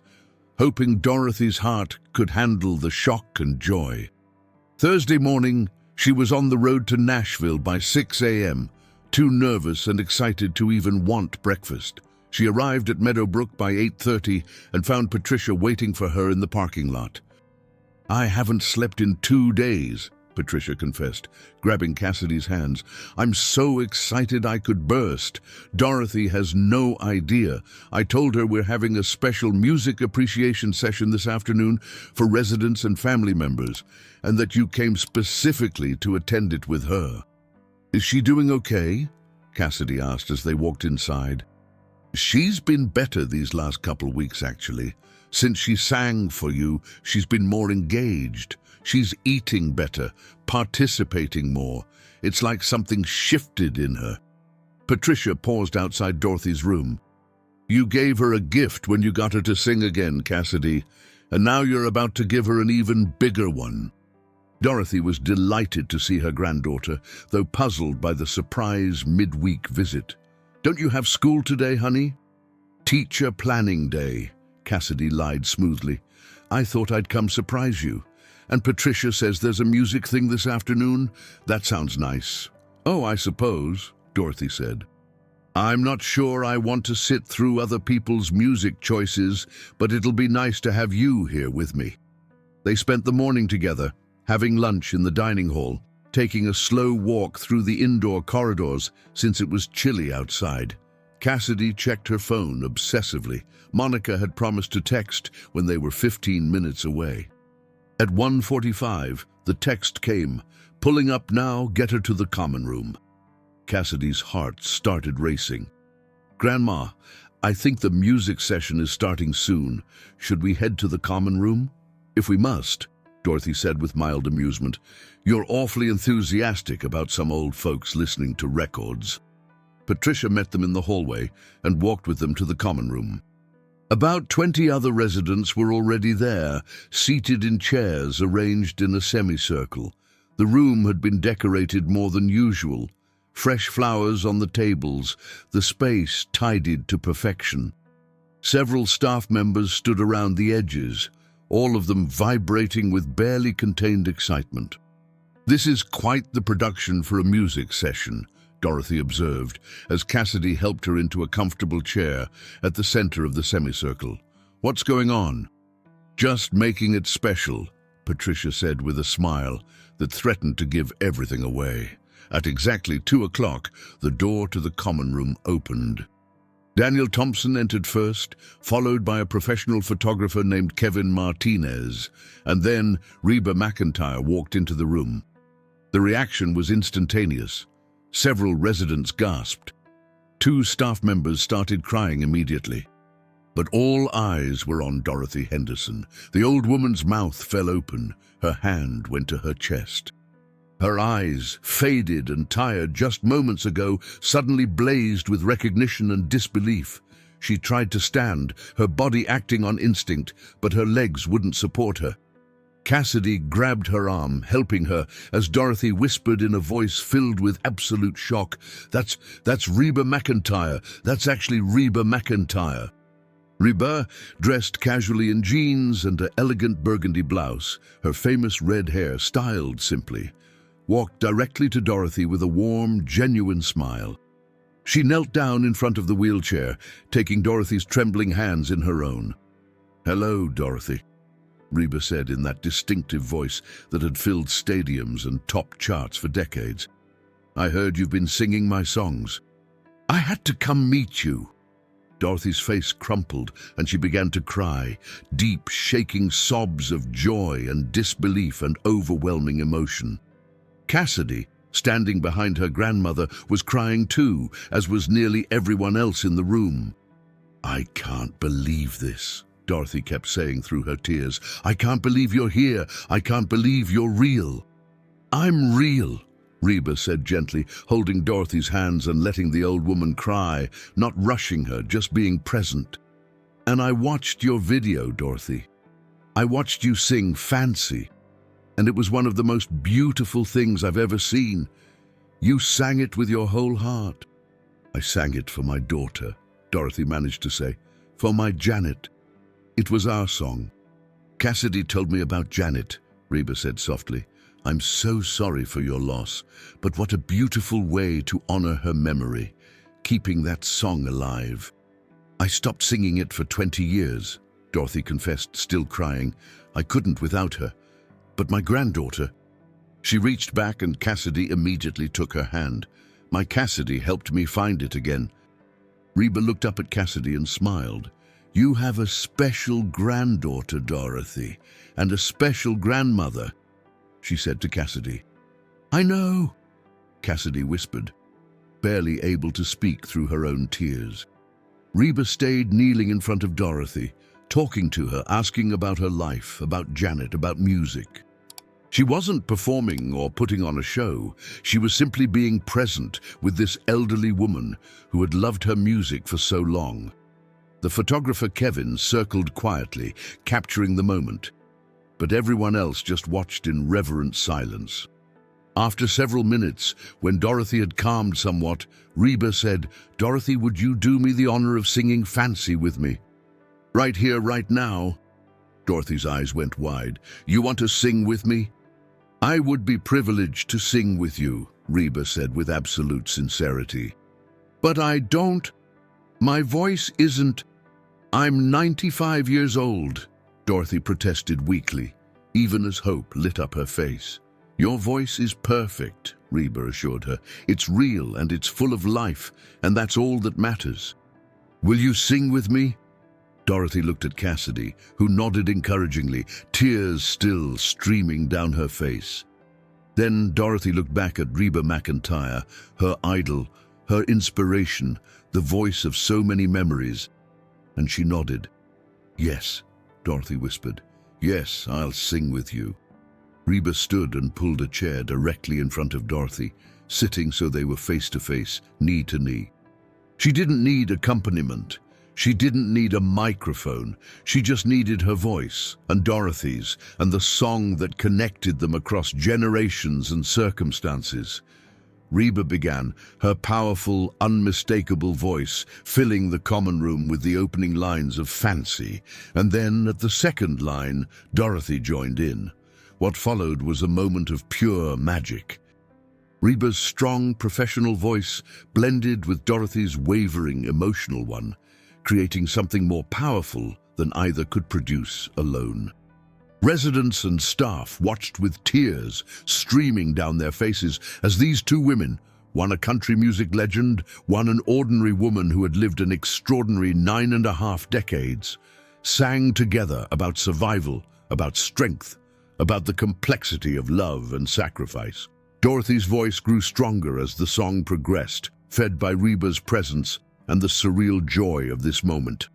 hoping Dorothy's heart could handle the shock and joy. Thursday morning, she was on the road to Nashville by 6 a.m., too nervous and excited to even want breakfast. She arrived at Meadowbrook by 8:30 and found Patricia waiting for her in the parking lot. I haven't slept in 2 days, Patricia confessed, grabbing Cassidy's hands. I'm so excited I could burst. Dorothy has no idea. I told her we're having a special music appreciation session this afternoon for residents and family members, and that you came specifically to attend it with her. Is she doing okay? Cassidy asked as they walked inside. She's been better these last couple weeks, actually. Since she sang for you, she's been more engaged. She's eating better, participating more. It's like something shifted in her. Patricia paused outside Dorothy's room. You gave her a gift when you got her to sing again, Cassidy, and now you're about to give her an even bigger one. Dorothy was delighted to see her granddaughter, though puzzled by the surprise midweek visit. Don't you have school today, honey? Teacher planning day, Cassidy lied smoothly. I thought I'd come surprise you. And Patricia says there's a music thing this afternoon? That sounds nice. Oh, I suppose, Dorothy said. I'm not sure I want to sit through other people's music choices, but it'll be nice to have you here with me. They spent the morning together, having lunch in the dining hall, taking a slow walk through the indoor corridors since it was chilly outside. Cassidy checked her phone obsessively. Monica had promised to text when they were 15 minutes away. At 1:45, the text came, "Pulling up now, get her to the common room." Cassidy's heart started racing. "Grandma, I think the music session is starting soon. Should we head to the common room?" "If we must," Dorothy said with mild amusement. "You're awfully enthusiastic about some old folks listening to records." Patricia met them in the hallway and walked with them to the common room. About 20 other residents were already there, seated in chairs arranged in a semicircle. The room had been decorated more than usual. Fresh flowers on the tables, the space tidied to perfection. Several staff members stood around the edges, all of them vibrating with barely contained excitement. "This is quite the production for a music session," Dorothy observed, as Cassidy helped her into a comfortable chair at the center of the semicircle. "What's going on?" "Just making it special," Patricia said with a smile that threatened to give everything away. At exactly 2 o'clock, the door to the common room opened. Daniel Thompson entered first, followed by a professional photographer named Kevin Martinez, and then REBA MCENTIRE walked into the room. The reaction was instantaneous. Several residents gasped. 2 staff members started crying immediately. But all eyes were on Dorothy Henderson. The old woman's mouth fell open. Her hand went to her chest. Her eyes, faded and tired just moments ago, suddenly blazed with recognition and disbelief. She tried to stand, her body acting on instinct, but her legs wouldn't support her. Cassidy grabbed her arm, helping her, as Dorothy whispered in a voice filled with absolute shock, That's REBA MCENTIRE. That's actually REBA MCENTIRE." REBA, dressed casually in jeans and an elegant burgundy blouse, her famous red hair styled simply, walked directly to Dorothy with a warm, genuine smile. She knelt down in front of the wheelchair, taking Dorothy's trembling hands in her own. "Hello, Dorothy," REBA said in that distinctive voice that had filled stadiums and topped charts for decades. "I heard you've been singing my songs. I had to come meet you." Dorothy's face crumpled and she began to cry, deep, shaking sobs of joy and disbelief and overwhelming emotion. Cassidy, standing behind her grandmother, was crying too, as was nearly everyone else in the room. "I can't believe this," Dorothy kept saying through her tears. "I can't believe you're here. I can't believe you're real." "I'm real," REBA said gently, holding Dorothy's hands and letting the old woman cry, not rushing her, just being present. "And I watched your video, Dorothy. I watched you sing Fancy, and it was one of the most beautiful things I've ever seen. You sang it with your whole heart." "I sang it for my daughter," Dorothy managed to say. "For my Janet. It was our song." "Cassidy told me about Janet," REBA said softly. "I'm so sorry for your loss, but what a beautiful way to honor her memory, keeping that song alive." "I stopped singing it for 20 years, Dorothy confessed, still crying. "I couldn't without her. But my granddaughter—" She reached back and Cassidy immediately took her hand. "My Cassidy helped me find it again." REBA looked up at Cassidy and smiled. "You have a special granddaughter, Dorothy, and a special grandmother," she said to Cassidy. "I know," Cassidy whispered, barely able to speak through her own tears. REBA stayed kneeling in front of Dorothy, talking to her, asking about her life, about Janet, about music. She wasn't performing or putting on a show. She was simply being present with this elderly woman who had loved her music for so long. The photographer Kevin circled quietly, capturing the moment, but everyone else just watched in reverent silence. After several minutes, when Dorothy had calmed somewhat, REBA said, "Dorothy, would you do me the honor of singing Fancy with me?" "Right here, right now?" Dorothy's eyes went wide. "You want to sing with me?" "I would be privileged to sing with you," REBA said with absolute sincerity. "But I don't. My voice isn't. I'm 95 years old," Dorothy protested weakly, even as hope lit up her face. Your voice is perfect, Reba assured her. It's real and it's full of life, and that's all that matters. Will you sing with me? Dorothy looked at Cassidy, who nodded encouragingly, tears still streaming down her face. Then Dorothy looked back at Reba McEntire, her idol, her inspiration, the voice of so many memories, and she nodded. Yes, Dorothy whispered. Yes, I'll sing with you. Reba stood and pulled a chair directly in front of Dorothy, sitting so they were face to face, knee to knee. She didn't need accompaniment. She didn't need a microphone. She just needed her voice, and Dorothy's, and the song that connected them across generations and circumstances. Reba began, her powerful, unmistakable voice filling the common room with the opening lines of Fancy, and then at the second line, Dorothy joined in. What followed was a moment of pure magic. Reba's strong, professional voice blended with Dorothy's wavering, emotional one, creating something more powerful than either could produce alone. Residents and staff watched with tears streaming down their faces as these two women, one a country music legend, one an ordinary woman who had lived an extraordinary 9.5 decades, sang together about survival, about strength, about the complexity of love and sacrifice. Dorothy's voice grew stronger as the song progressed, fed by Reba's presence and the surreal joy of this moment.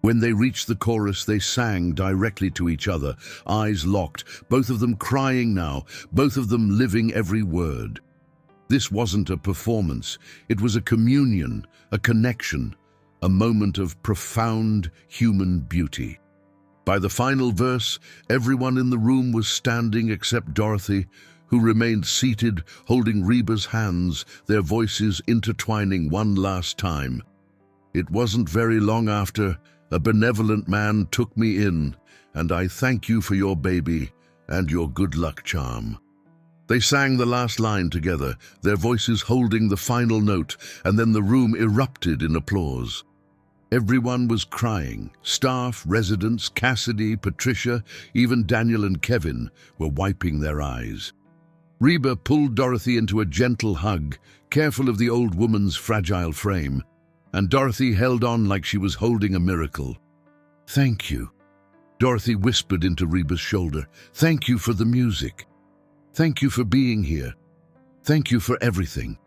When they reached the chorus, they sang directly to each other, eyes locked, both of them crying now, both of them living every word. This wasn't a performance, it was a communion, a connection, a moment of profound human beauty. By the final verse, everyone in the room was standing except Dorothy, who remained seated, holding Reba's hands, their voices intertwining one last time. It wasn't very long after, a benevolent man took me in, and I thank you for your baby and your good luck charm. They sang the last line together, their voices holding the final note, and then the room erupted in applause. Everyone was crying. Staff, residents, Cassidy, Patricia, even Daniel and Kevin were wiping their eyes. Reba pulled Dorothy into a gentle hug, careful of the old woman's fragile frame, and Dorothy held on like she was holding a miracle. Thank you, Dorothy whispered into Reba's shoulder. Thank you for the music. Thank you for being here. Thank you for everything.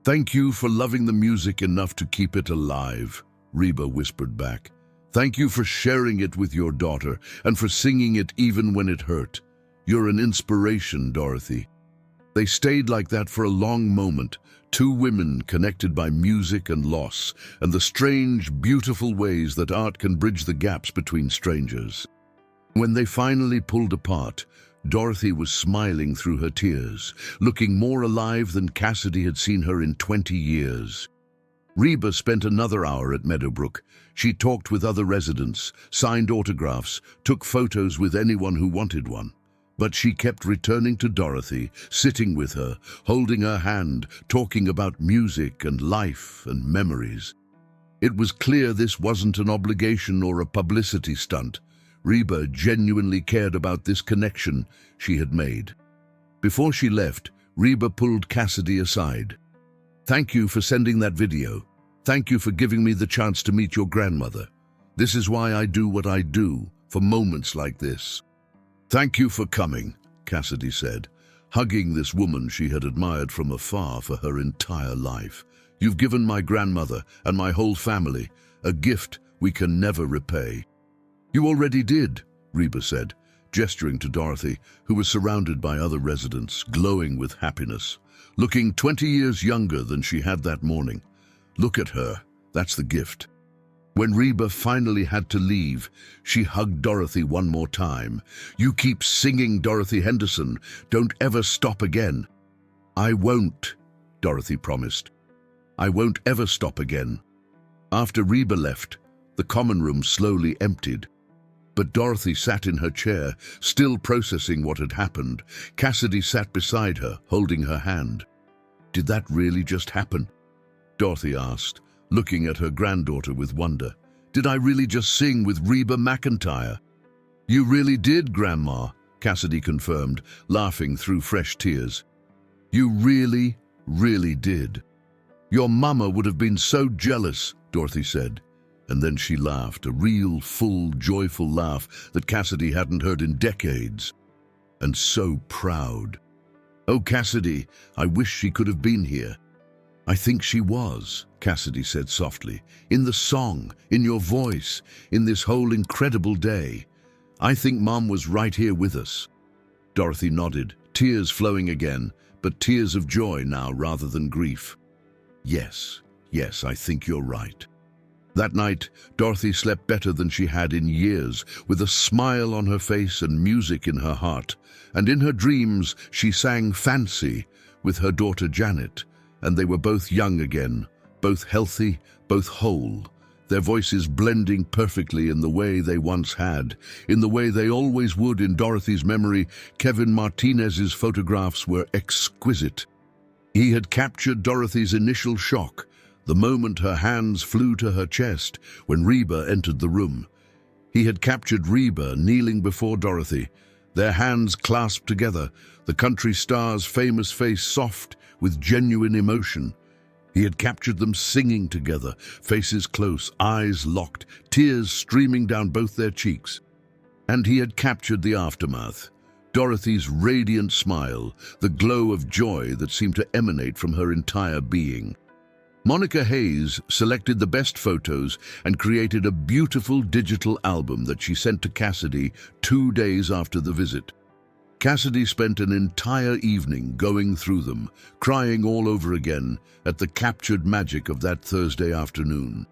Thank you for loving the music enough to keep it alive, Reba whispered back. Thank you for sharing it with your daughter and for singing it even when it hurt. You're an inspiration, Dorothy. They stayed like that for a long moment, two women connected by music and loss, and the strange, beautiful ways that art can bridge the gaps between strangers. When they finally pulled apart, Dorothy was smiling through her tears, looking more alive than Cassidy had seen her in 20 years. Reba spent another hour at Meadowbrook. She talked with other residents, signed autographs, took photos with anyone who wanted one. But she kept returning to Dorothy, sitting with her, holding her hand, talking about music and life and memories. It was clear this wasn't an obligation or a publicity stunt. Reba genuinely cared about this connection she had made. Before she left, Reba pulled Cassidy aside. Thank you for sending that video. Thank you for giving me the chance to meet your grandmother. This is why I do what I do, for moments like this. Thank you for coming, Cassidy said, hugging this woman she had admired from afar for her entire life. You've given my grandmother and my whole family a gift we can never repay. You already did, Reba said, gesturing to Dorothy, who was surrounded by other residents, glowing with happiness, looking 20 years younger than she had that morning. Look at her, that's the gift. When Reba finally had to leave, she hugged Dorothy one more time. You keep singing, Dorothy Henderson. Don't ever stop again. I won't, Dorothy promised. I won't ever stop again. After Reba left, the common room slowly emptied. But Dorothy sat in her chair, still processing what had happened. Cassidy sat beside her, holding her hand. Did that really just happen? Dorothy asked, looking at her granddaughter with wonder. Did I really just sing with Reba McEntire? You really did, Grandma, Cassidy confirmed, laughing through fresh tears. You really, really did. Your mama would have been so jealous, Dorothy said. And then she laughed, a real, full, joyful laugh that Cassidy hadn't heard in decades. And so proud. Oh, Cassidy, I wish she could have been here. I think she was, Cassidy said softly. In the song, in your voice, in this whole incredible day. I think Mom was right here with us. Dorothy nodded, tears flowing again, but tears of joy now rather than grief. Yes, I think you're right. That night, Dorothy slept better than she had in years, with a smile on her face and music in her heart. And in her dreams, she sang Fancy with her daughter Janet, and they were both young again, both healthy, both whole, their voices blending perfectly in the way they once had, in the way they always would in Dorothy's memory. Kevin Martinez's photographs were exquisite. He had captured Dorothy's initial shock, the moment her hands flew to her chest when Reba entered the room. He had captured Reba kneeling before Dorothy, their hands clasped together, the country star's famous face soft with genuine emotion. He had captured them singing together, faces close, eyes locked, tears streaming down both their cheeks. And he had captured the aftermath, Dorothy's radiant smile, the glow of joy that seemed to emanate from her entire being. Monica Hayes selected the best photos and created a beautiful digital album that she sent to Cassidy 2 days after the visit. Cassidy spent an entire evening going through them, crying all over again at the captured magic of that Thursday afternoon.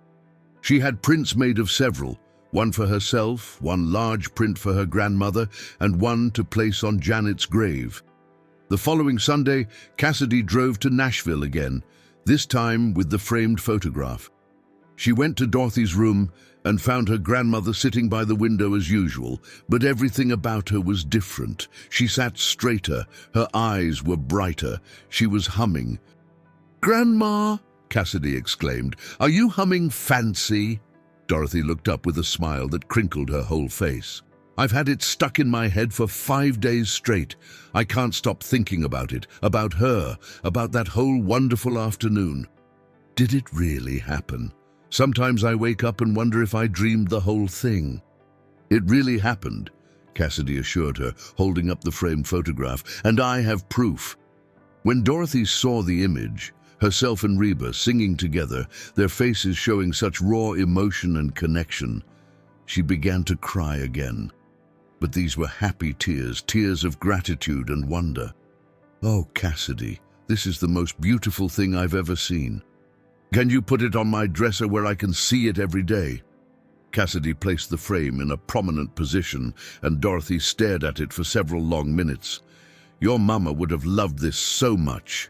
She had prints made of several, one for herself, one large print for her grandmother, and one to place on Janet's grave. The following Sunday, Cassidy drove to Nashville again, this time with the framed photograph. She went to Dorothy's room and found her grandmother sitting by the window as usual, but everything about her was different. She sat straighter, her eyes were brighter, she was humming. "Grandma," Cassidy exclaimed, "are you humming Fancy?" Dorothy looked up with a smile that crinkled her whole face. "I've had it stuck in my head for 5 days straight. I can't stop thinking about it, about her, about that whole wonderful afternoon." Did it really happen? Sometimes I wake up and wonder if I dreamed the whole thing. It really happened, Cassidy assured her, holding up the framed photograph, and I have proof. When Dorothy saw the image, herself and Reba singing together, their faces showing such raw emotion and connection, she began to cry again. But these were happy tears, tears of gratitude and wonder. "Oh, Cassidy, this is the most beautiful thing I've ever seen. Can you put it on my dresser where I can see it every day?" Cassidy placed the frame in a prominent position, and Dorothy stared at it for several long minutes. "Your mama would have loved this so much.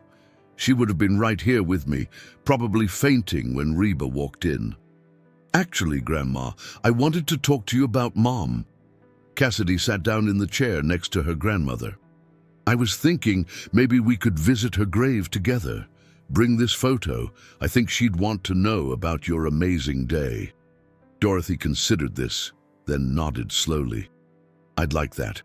She would have been right here with me, probably fainting when Reba walked in." "Actually, Grandma, I wanted to talk to you about Mom." Cassidy sat down in the chair next to her grandmother. "I was thinking maybe we could visit her grave together. Bring this photo. I think she'd want to know about your amazing day." Dorothy considered this, then nodded slowly. "I'd like that.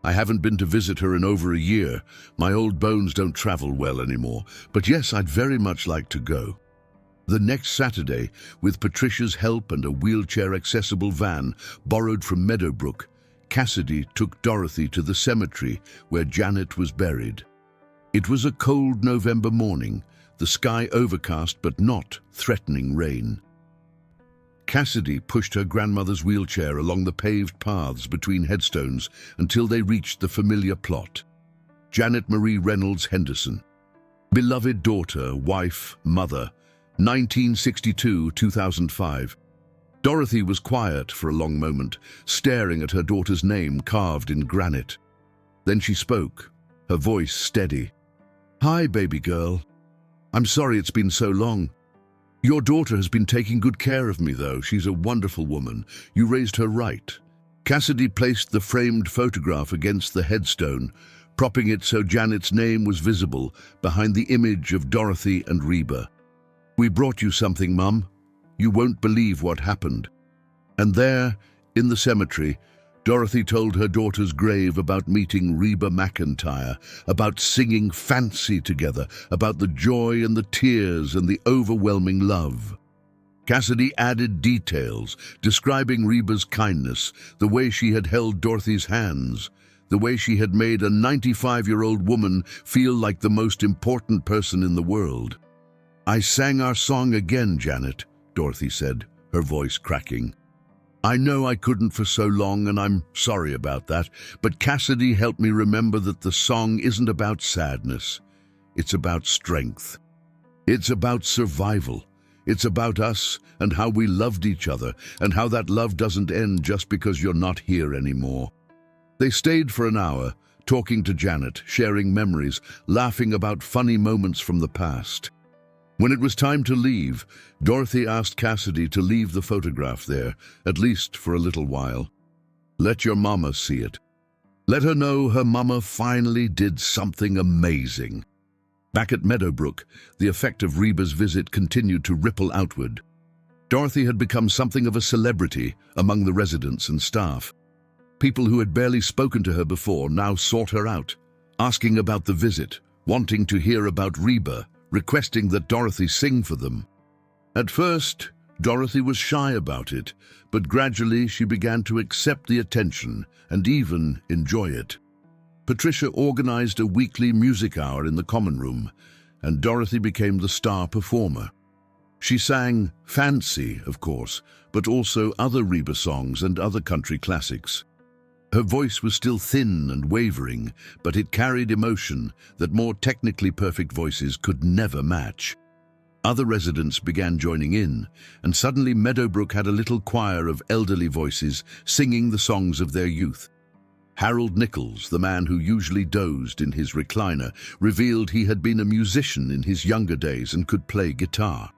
I haven't been to visit her in over a year. My old bones don't travel well anymore. But yes, I'd very much like to go." The next Saturday, with Patricia's help and a wheelchair-accessible van borrowed from Meadowbrook, Cassidy took Dorothy to the cemetery where Janet was buried. It was a cold November morning, the sky overcast but not threatening rain. Cassidy pushed her grandmother's wheelchair along the paved paths between headstones until they reached the familiar plot. Janet Marie Reynolds Henderson. Beloved daughter, wife, mother, 1962-2005. Dorothy was quiet for a long moment, staring at her daughter's name carved in granite. Then she spoke, her voice steady. "Hi, baby girl. I'm sorry it's been so long. Your daughter has been taking good care of me, though. She's a wonderful woman. You raised her right." Cassidy placed the framed photograph against the headstone, propping it so Janet's name was visible behind the image of Dorothy and Reba. "We brought you something, Mum. You won't believe what happened." And there, in the cemetery, Dorothy told her daughter's grave about meeting Reba McEntire, about singing Fancy together, about the joy and the tears and the overwhelming love. Cassidy added details, describing Reba's kindness, the way she had held Dorothy's hands, the way she had made a 95-year-old woman feel like the most important person in the world. "I sang our song again, Janet," Dorothy said, her voice cracking. "I know I couldn't for so long, and I'm sorry about that, but Cassidy helped me remember that the song isn't about sadness. It's about strength. It's about survival. It's about us and how we loved each other, and how that love doesn't end just because you're not here anymore." They stayed for an hour, talking to Janet, sharing memories, laughing about funny moments from the past. When it was time to leave, Dorothy asked Cassidy to leave the photograph there, at least for a little while. "Let your mama see it. Let her know her mama finally did something amazing." Back at Meadowbrook, the effect of Reba's visit continued to ripple outward. Dorothy had become something of a celebrity among the residents and staff. People who had barely spoken to her before now sought her out, asking about the visit, wanting to hear about Reba, requesting that Dorothy sing for them. At first, Dorothy was shy about it, but gradually she began to accept the attention and even enjoy it. Patricia organized a weekly music hour in the common room, and Dorothy became the star performer. She sang Fancy, of course, but also other Reba songs and other country classics. Her voice was still thin and wavering, but it carried emotion that more technically perfect voices could never match. Other residents began joining in, and suddenly Meadowbrook had a little choir of elderly voices singing the songs of their youth. Harold Nichols, the man who usually dozed in his recliner, revealed he had been a musician in his younger days and could play guitar.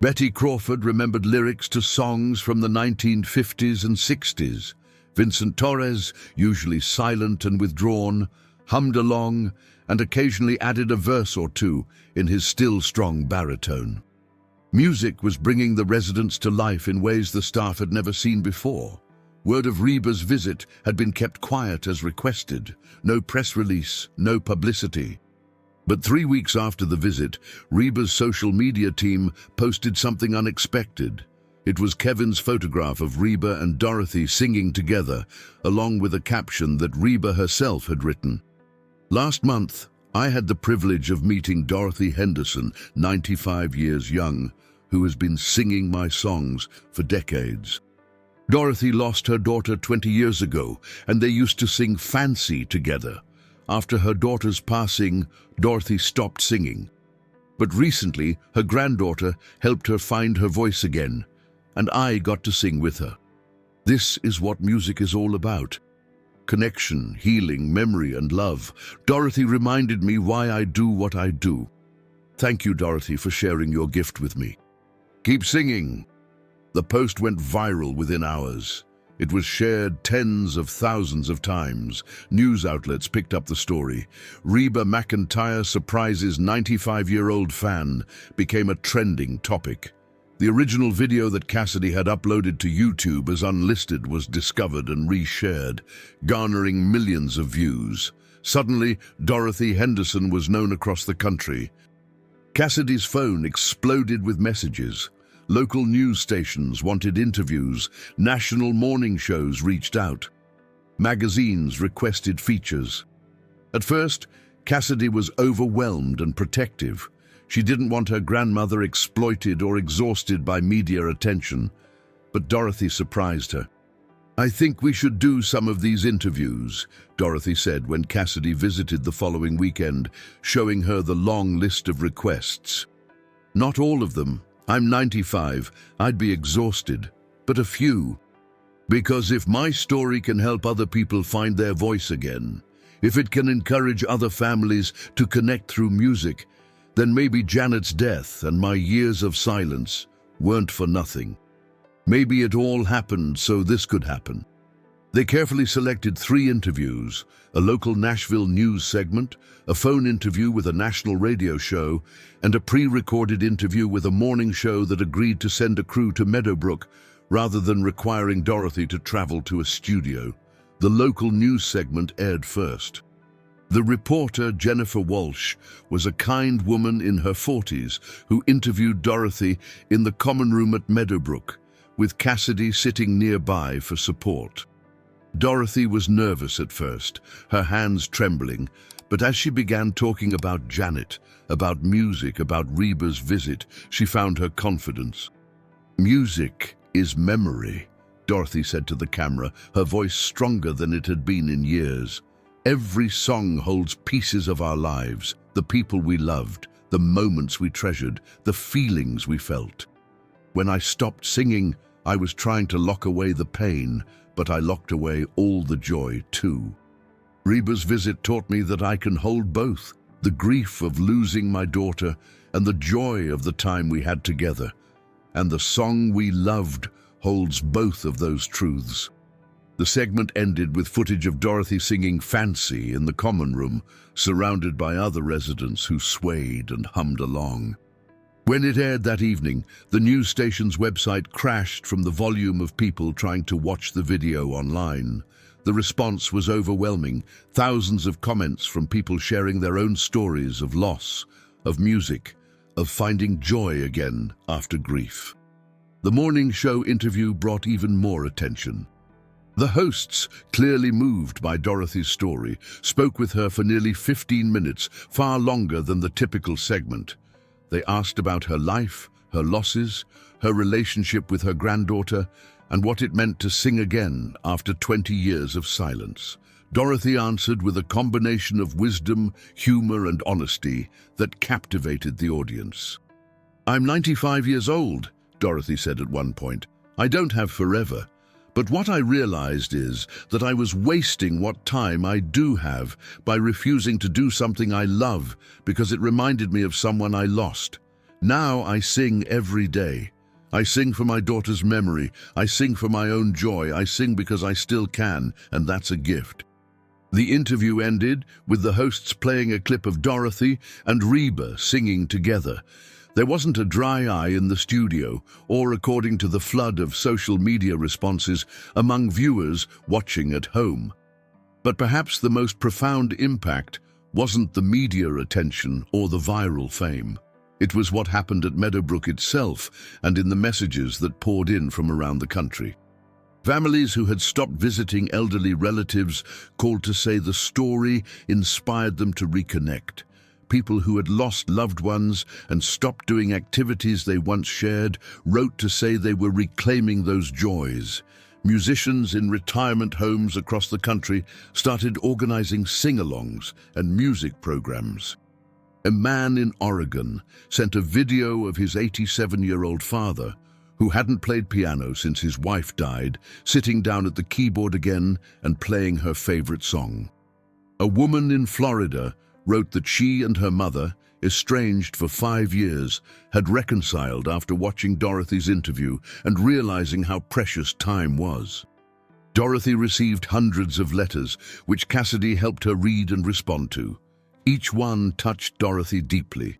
Betty Crawford remembered lyrics to songs from the 1950s and 60s. Vincent Torres, usually silent and withdrawn, hummed along and occasionally added a verse or two in his still strong baritone. Music was bringing the residents to life in ways the staff had never seen before. Word of Reba's visit had been kept quiet as requested. No press release, no publicity. But 3 weeks after the visit, Reba's social media team posted something unexpected. It was Kevin's photograph of Reba and Dorothy singing together, along with a caption that Reba herself had written. "Last month, I had the privilege of meeting Dorothy Henderson, 95 years young, who has been singing my songs for decades. Dorothy lost her daughter 20 years ago, and they used to sing Fancy together. After her daughter's passing, Dorothy stopped singing. But recently, her granddaughter helped her find her voice again, and I got to sing with her. This is what music is all about. Connection, healing, memory, and love. Dorothy reminded me why I do what I do. Thank you, Dorothy, for sharing your gift with me. Keep singing." The post went viral within hours. It was shared tens of thousands of times. News outlets picked up the story. Reba McEntire surprises 95-year-old fan became a trending topic. The original video that Cassidy had uploaded to YouTube as unlisted was discovered and reshared, garnering millions of views. Suddenly, Dorothy Henderson was known across the country. Cassidy's phone exploded with messages. Local news stations wanted interviews. National morning shows reached out. Magazines requested features. At first, Cassidy was overwhelmed and protective. She didn't want her grandmother exploited or exhausted by media attention. But Dorothy surprised her. "I think we should do some of these interviews," Dorothy said when Cassidy visited the following weekend, showing her the long list of requests. "Not all of them. I'm 95. I'd be exhausted. But a few. Because if my story can help other people find their voice again, if it can encourage other families to connect through music, then maybe Janet's death and my years of silence weren't for nothing. Maybe it all happened so this could happen." They carefully selected 3 interviews: a local Nashville news segment, a phone interview with a national radio show, and a pre-recorded interview with a morning show that agreed to send a crew to Meadowbrook rather than requiring Dorothy to travel to a studio. The local news segment aired first. The reporter, Jennifer Walsh, was a kind woman in her 40s who interviewed Dorothy in the common room at Meadowbrook, with Cassidy sitting nearby for support. Dorothy was nervous at first, her hands trembling, but as she began talking about Janet, about music, about Reba's visit, she found her confidence. "Music is memory," Dorothy said to the camera, her voice stronger than it had been in years. "Every song holds pieces of our lives, the people we loved, the moments we treasured, the feelings we felt. When I stopped singing, I was trying to lock away the pain, but I locked away all the joy too. Reba's visit taught me that I can hold both, the grief of losing my daughter and the joy of the time we had together. And the song we loved holds both of those truths." The segment ended with footage of Dorothy singing Fancy in the common room, surrounded by other residents who swayed and hummed along. When it aired that evening, the news station's website crashed from the volume of people trying to watch the video online. The response was overwhelming, thousands of comments from people sharing their own stories of loss, of music, of finding joy again after grief. The morning show interview brought even more attention. The hosts, clearly moved by Dorothy's story, spoke with her for nearly 15 minutes, far longer than the typical segment. They asked about her life, her losses, her relationship with her granddaughter, and what it meant to sing again after 20 years of silence. Dorothy answered with a combination of wisdom, humor, and honesty that captivated the audience. "I'm 95 years old," Dorothy said at one point. "I don't have forever. But what I realized is that I was wasting what time I do have by refusing to do something I love because it reminded me of someone I lost. Now I sing every day. I sing for my daughter's memory. I sing for my own joy. I sing because I still can, and that's a gift." The interview ended with the hosts playing a clip of Dorothy and Reba singing together. There wasn't a dry eye in the studio, or according to the flood of social media responses among viewers watching at home. But perhaps the most profound impact wasn't the media attention or the viral fame. It was what happened at Meadowbrook itself and in the messages that poured in from around the country. Families who had stopped visiting elderly relatives called to say the story inspired them to reconnect. People who had lost loved ones and stopped doing activities they once shared wrote to say they were reclaiming those joys. Musicians in retirement homes across the country started organizing sing-alongs and music programs. A man in Oregon sent a video of his 87-year-old father, who hadn't played piano since his wife died, sitting down at the keyboard again and playing her favorite song. A woman in Florida wrote that she and her mother, estranged for 5 years, had reconciled after watching Dorothy's interview and realizing how precious time was. Dorothy received hundreds of letters, which Cassidy helped her read and respond to. Each one touched Dorothy deeply.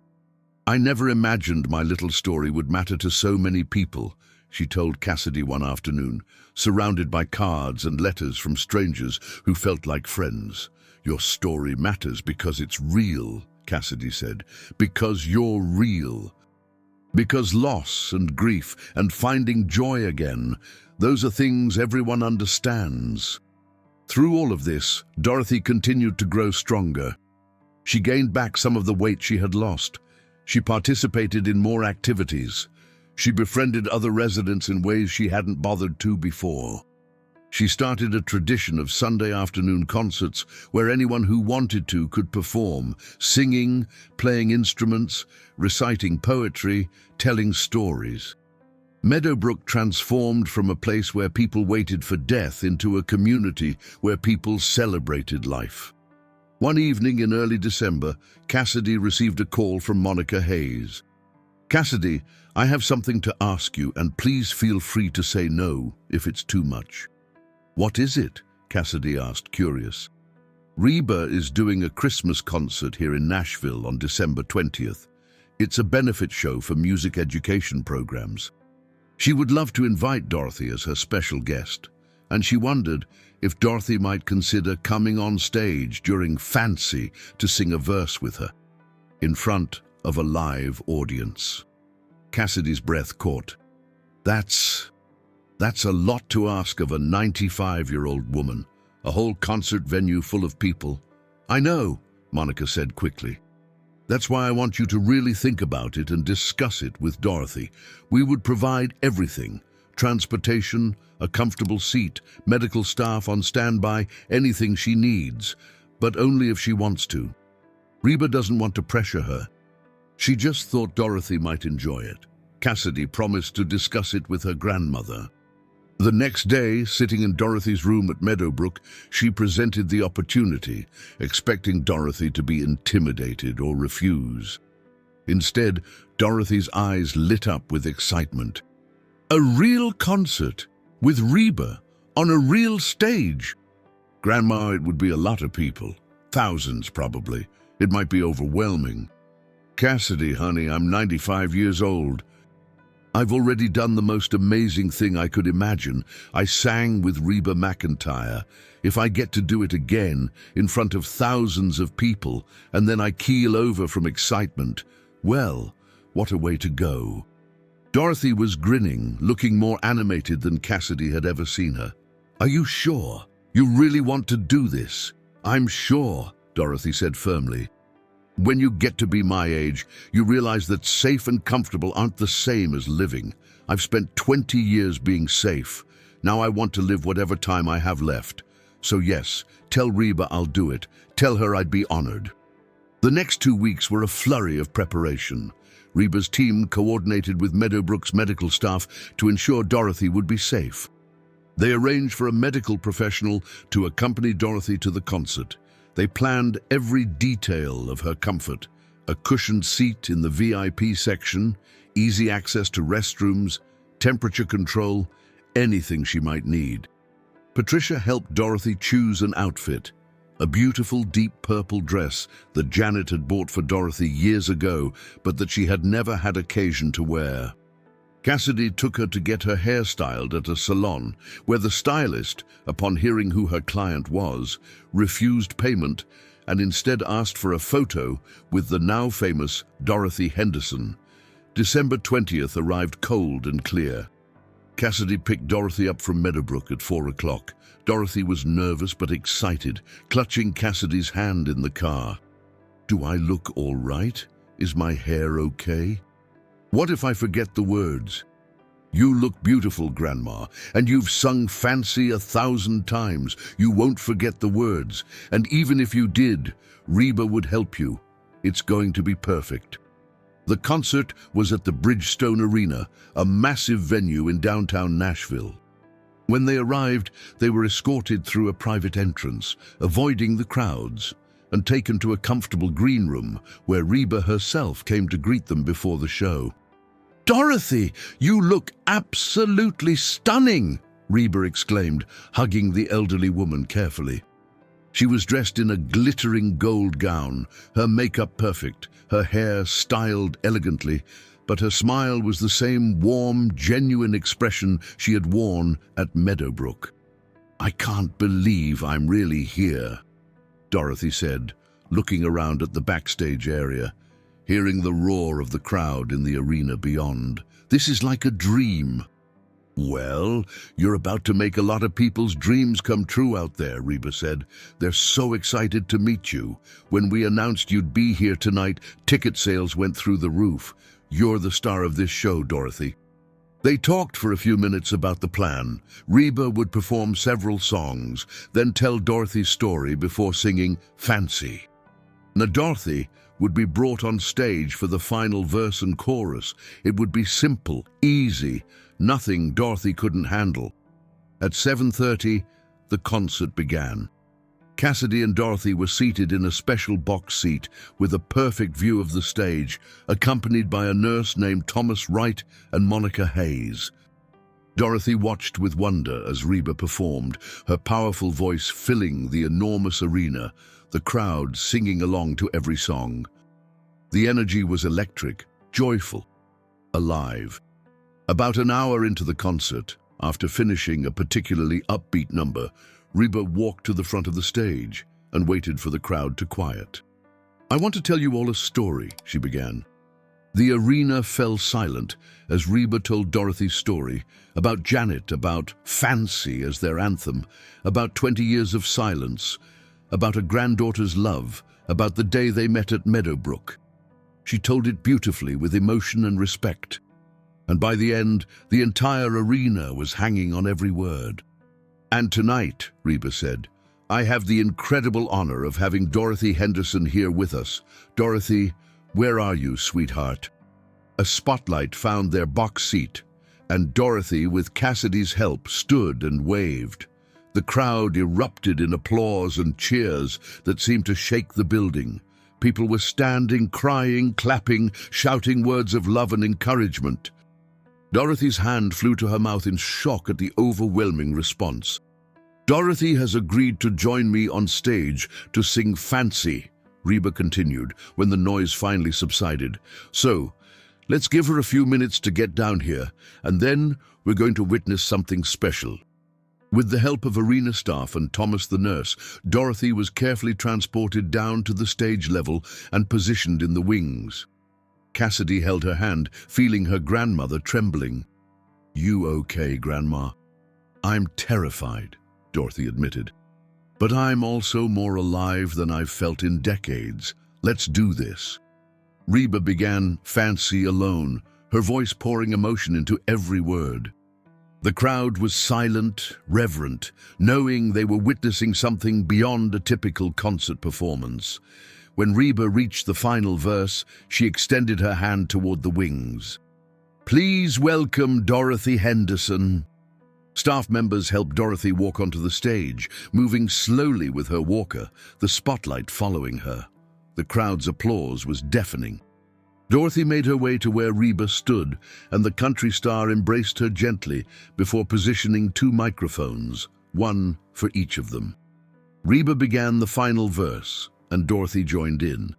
"I never imagined my little story would matter to so many people," she told Cassidy one afternoon, surrounded by cards and letters from strangers who felt like friends. "Your story matters because it's real," Cassidy said, "because you're real. Because loss and grief and finding joy again, those are things everyone understands." Through all of this, Dorothy continued to grow stronger. She gained back some of the weight she had lost. She participated in more activities. She befriended other residents in ways she hadn't bothered to before. She started a tradition of Sunday afternoon concerts where anyone who wanted to could perform, singing, playing instruments, reciting poetry, telling stories. Meadowbrook transformed from a place where people waited for death into a community where people celebrated life. One evening in early December, Cassidy received a call from Monica Hayes. "Cassidy, I have something to ask you, and please feel free to say no if it's too much." "What is it?" Cassidy asked, curious. "Reba is doing a Christmas concert here in Nashville on December 20th. It's a benefit show for music education programs. She would love to invite Dorothy as her special guest. and she wondered if Dorothy might consider coming on stage during Fancy to sing a verse with her, in front of a live audience. Cassidy's breath caught. That's a lot to ask of a 95-year-old woman, a whole concert venue full of people. I know, Monica said quickly. That's why I want you to really think about it and discuss it with Dorothy. We would provide everything: transportation, a comfortable seat, medical staff on standby, anything she needs, but only if she wants to. Reba doesn't want to pressure her. She just thought Dorothy might enjoy it. Cassidy promised to discuss it with her grandmother. The next day, sitting in Dorothy's room at Meadowbrook, she presented the opportunity, expecting Dorothy to be intimidated or refuse. Instead, Dorothy's eyes lit up with excitement. A real concert, with Reba, on a real stage. Grandma, it would be a lot of people. Thousands, probably. It might be overwhelming. Cassidy, honey, I'm 95 years old. I've already done the most amazing thing I could imagine. I sang with REBA MCENTIRE. If I get to do it again, in front of thousands of people, and then I keel over from excitement, well, what a way to go. Dorothy was grinning, looking more animated than Cassidy had ever seen her. Are you sure? You really want to do this? I'm sure, Dorothy said firmly. When you get to be my age, you realize that safe and comfortable aren't the same as living. I've spent 20 years being safe. Now I want to live whatever time I have left. So yes, tell Reba I'll do it. Tell her I'd be honored. The next 2 weeks were a flurry of preparation. Reba's team coordinated with Meadowbrook's medical staff to ensure Dorothy would be safe. They arranged for a medical professional to accompany Dorothy to the concert. They planned every detail of her comfort: a cushioned seat in the VIP section, easy access to restrooms, temperature control, anything she might need. Patricia helped Dorothy choose an outfit, a beautiful deep purple dress that Janet had bought for Dorothy years ago, but that she had never had occasion to wear. Cassidy took her to get her hair styled at a salon, where the stylist, upon hearing who her client was, refused payment and instead asked for a photo with the now famous Dorothy Henderson. December 20th arrived cold and clear. Cassidy picked Dorothy up from Meadowbrook at 4 o'clock. Dorothy was nervous but excited, clutching Cassidy's hand in the car. Do I look all right? Is my hair okay? What if I forget the words? You look beautiful, Grandma, and you've sung Fancy 1,000 times. You won't forget the words, and even if you did, Reba would help you. It's going to be perfect. The concert was at the Bridgestone Arena, a massive venue in downtown Nashville. When they arrived, they were escorted through a private entrance, avoiding the crowds, and taken to a comfortable green room where Reba herself came to greet them before the show. Dorothy, you look absolutely stunning, Reba exclaimed, hugging the elderly woman carefully. She was dressed in a glittering gold gown, her makeup perfect, her hair styled elegantly, but her smile was the same warm, genuine expression she had worn at Meadowbrook. I can't believe I'm really here, Dorothy said, looking around at the backstage area, hearing the roar of the crowd in the arena beyond. This is like a dream. Well, you're about to make a lot of people's dreams come true out there, Reba said. They're so excited to meet you. When we announced you'd be here tonight, ticket sales went through the roof. You're the star of this show, Dorothy. They talked for a few minutes about the plan. Reba would perform several songs, then tell Dorothy's story before singing Fancy. Now Dorothy would be brought on stage for the final verse and chorus. It would be simple, easy, nothing Dorothy couldn't handle. At 7:30, the concert began. Cassidy and Dorothy were seated in a special box seat with a perfect view of the stage, accompanied by a nurse named Thomas Wright and Monica Hayes. Dorothy watched with wonder as Reba performed, her powerful voice filling the enormous arena, the crowd singing along to every song. The energy was electric, joyful, alive. About an hour into the concert, After finishing a particularly upbeat number, Reba walked to the front of the stage and waited for the crowd to quiet. "I want to tell you all a story," she began. The arena fell silent as Reba told Dorothy's story about Janet, about Fancy as their anthem, about 20 years of silence, about a granddaughter's love, about the day they met at Meadowbrook. She told it beautifully with emotion and respect. And by the end, the entire arena was hanging on every word. "And tonight," Reba said, "I have the incredible honor of having Dorothy Henderson here with us. Dorothy, where are you, sweetheart?" A spotlight found their box seat, and Dorothy, with Cassidy's help, stood and waved. The crowd erupted in applause and cheers that seemed to shake the building. People were standing, crying, clapping, shouting words of love and encouragement. Dorothy's hand flew to her mouth in shock at the overwhelming response. "Dorothy has agreed to join me on stage to sing Fancy," Reba continued when the noise finally subsided. "So, let's give her a few minutes to get down here, and then we're going to witness something special." With the help of arena staff and Thomas the nurse, Dorothy was carefully transported down to the stage level and positioned in the wings. Cassidy held her hand, feeling her grandmother trembling. "You okay, Grandma?" "I'm terrified," Dorothy admitted. "But I'm also more alive than I've felt in decades. Let's do this." Reba began Fancy alone, her voice pouring emotion into every word. The crowd was silent, reverent, knowing they were witnessing something beyond a typical concert performance. When Reba reached the final verse, she extended her hand toward the wings. "Please welcome Dorothy Henderson." Staff members helped Dorothy walk onto the stage, moving slowly with her walker, the spotlight following her. The crowd's applause was deafening. Dorothy made her way to where Reba stood, and the country star embraced her gently before positioning 2 microphones, one for each of them. Reba began the final verse, and Dorothy joined in.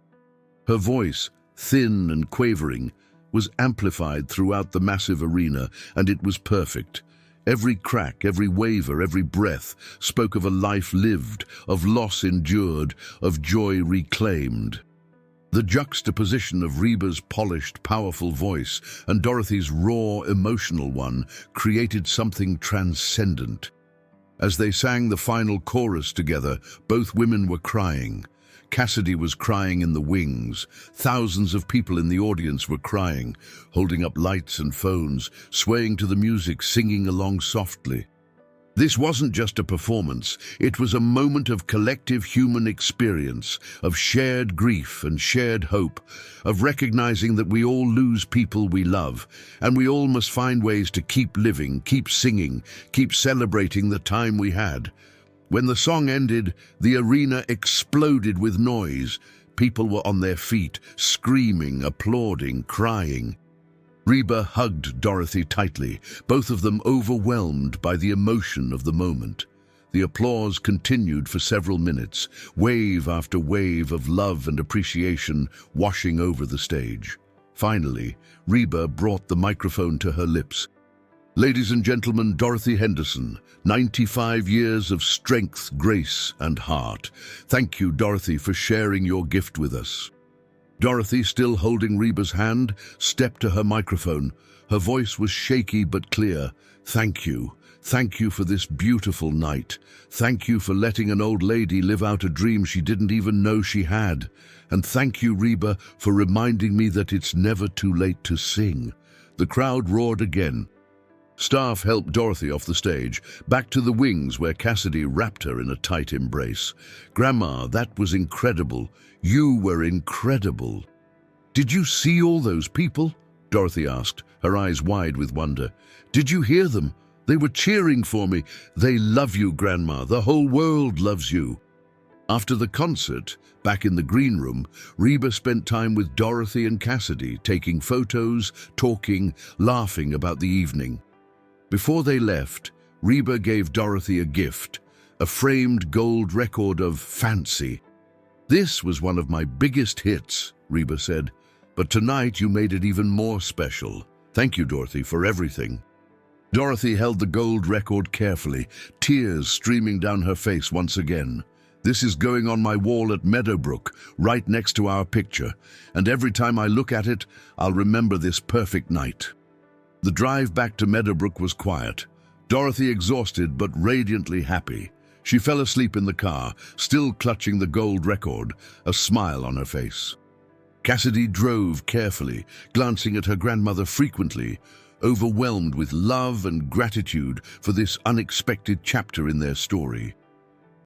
Her voice, thin and quavering, was amplified throughout the massive arena, and it was perfect. Every crack, every waver, every breath spoke of a life lived, of loss endured, of joy reclaimed. The juxtaposition of Reba's polished, powerful voice and Dorothy's raw, emotional one created something transcendent. As they sang the final chorus together, both women were crying. Cassidy was crying in the wings. Thousands of people in the audience were crying, holding up lights and phones, swaying to the music, singing along softly. This wasn't just a performance, it was a moment of collective human experience, of shared grief and shared hope, of recognizing that we all lose people we love, and we all must find ways to keep living, keep singing, keep celebrating the time we had. When the song ended, the arena exploded with noise. People were on their feet, screaming, applauding, crying. Reba hugged Dorothy tightly, both of them overwhelmed by the emotion of the moment. The applause continued for several minutes, wave after wave of love and appreciation washing over the stage. Finally, Reba brought the microphone to her lips. "Ladies and gentlemen, Dorothy Henderson, 95 years of strength, grace, and heart. Thank you, Dorothy, for sharing your gift with us." Dorothy, still holding Reba's hand, stepped to her microphone. Her voice was shaky but clear. "Thank you. Thank you for this beautiful night. Thank you for letting an old lady live out a dream she didn't even know she had. And thank you, Reba, for reminding me that it's never too late to sing." The crowd roared again. Staff helped Dorothy off the stage, back to the wings where Cassidy wrapped her in a tight embrace. "Grandma, that was incredible. You were incredible." "Did you see all those people?" Dorothy asked, her eyes wide with wonder. "Did you hear them? They were cheering for me. They love you, Grandma. The whole world loves you." After the concert, back in the green room, Reba spent time with Dorothy and Cassidy, taking photos, talking, laughing about the evening. Before they left, Reba gave Dorothy a gift, a framed gold record of Fancy. "This was one of my biggest hits," Reba said, "but tonight you made it even more special. Thank you, Dorothy, for everything." Dorothy held the gold record carefully, tears streaming down her face once again. This is going on my wall at Meadowbrook, right next to our picture, and every time I look at it, I'll remember this perfect night. The drive back to Meadowbrook was quiet. Dorothy exhausted but radiantly happy. She fell asleep in the car, still clutching the gold record, a smile on her face. Cassidy drove carefully, glancing at her grandmother frequently, overwhelmed with love and gratitude for this unexpected chapter in their story.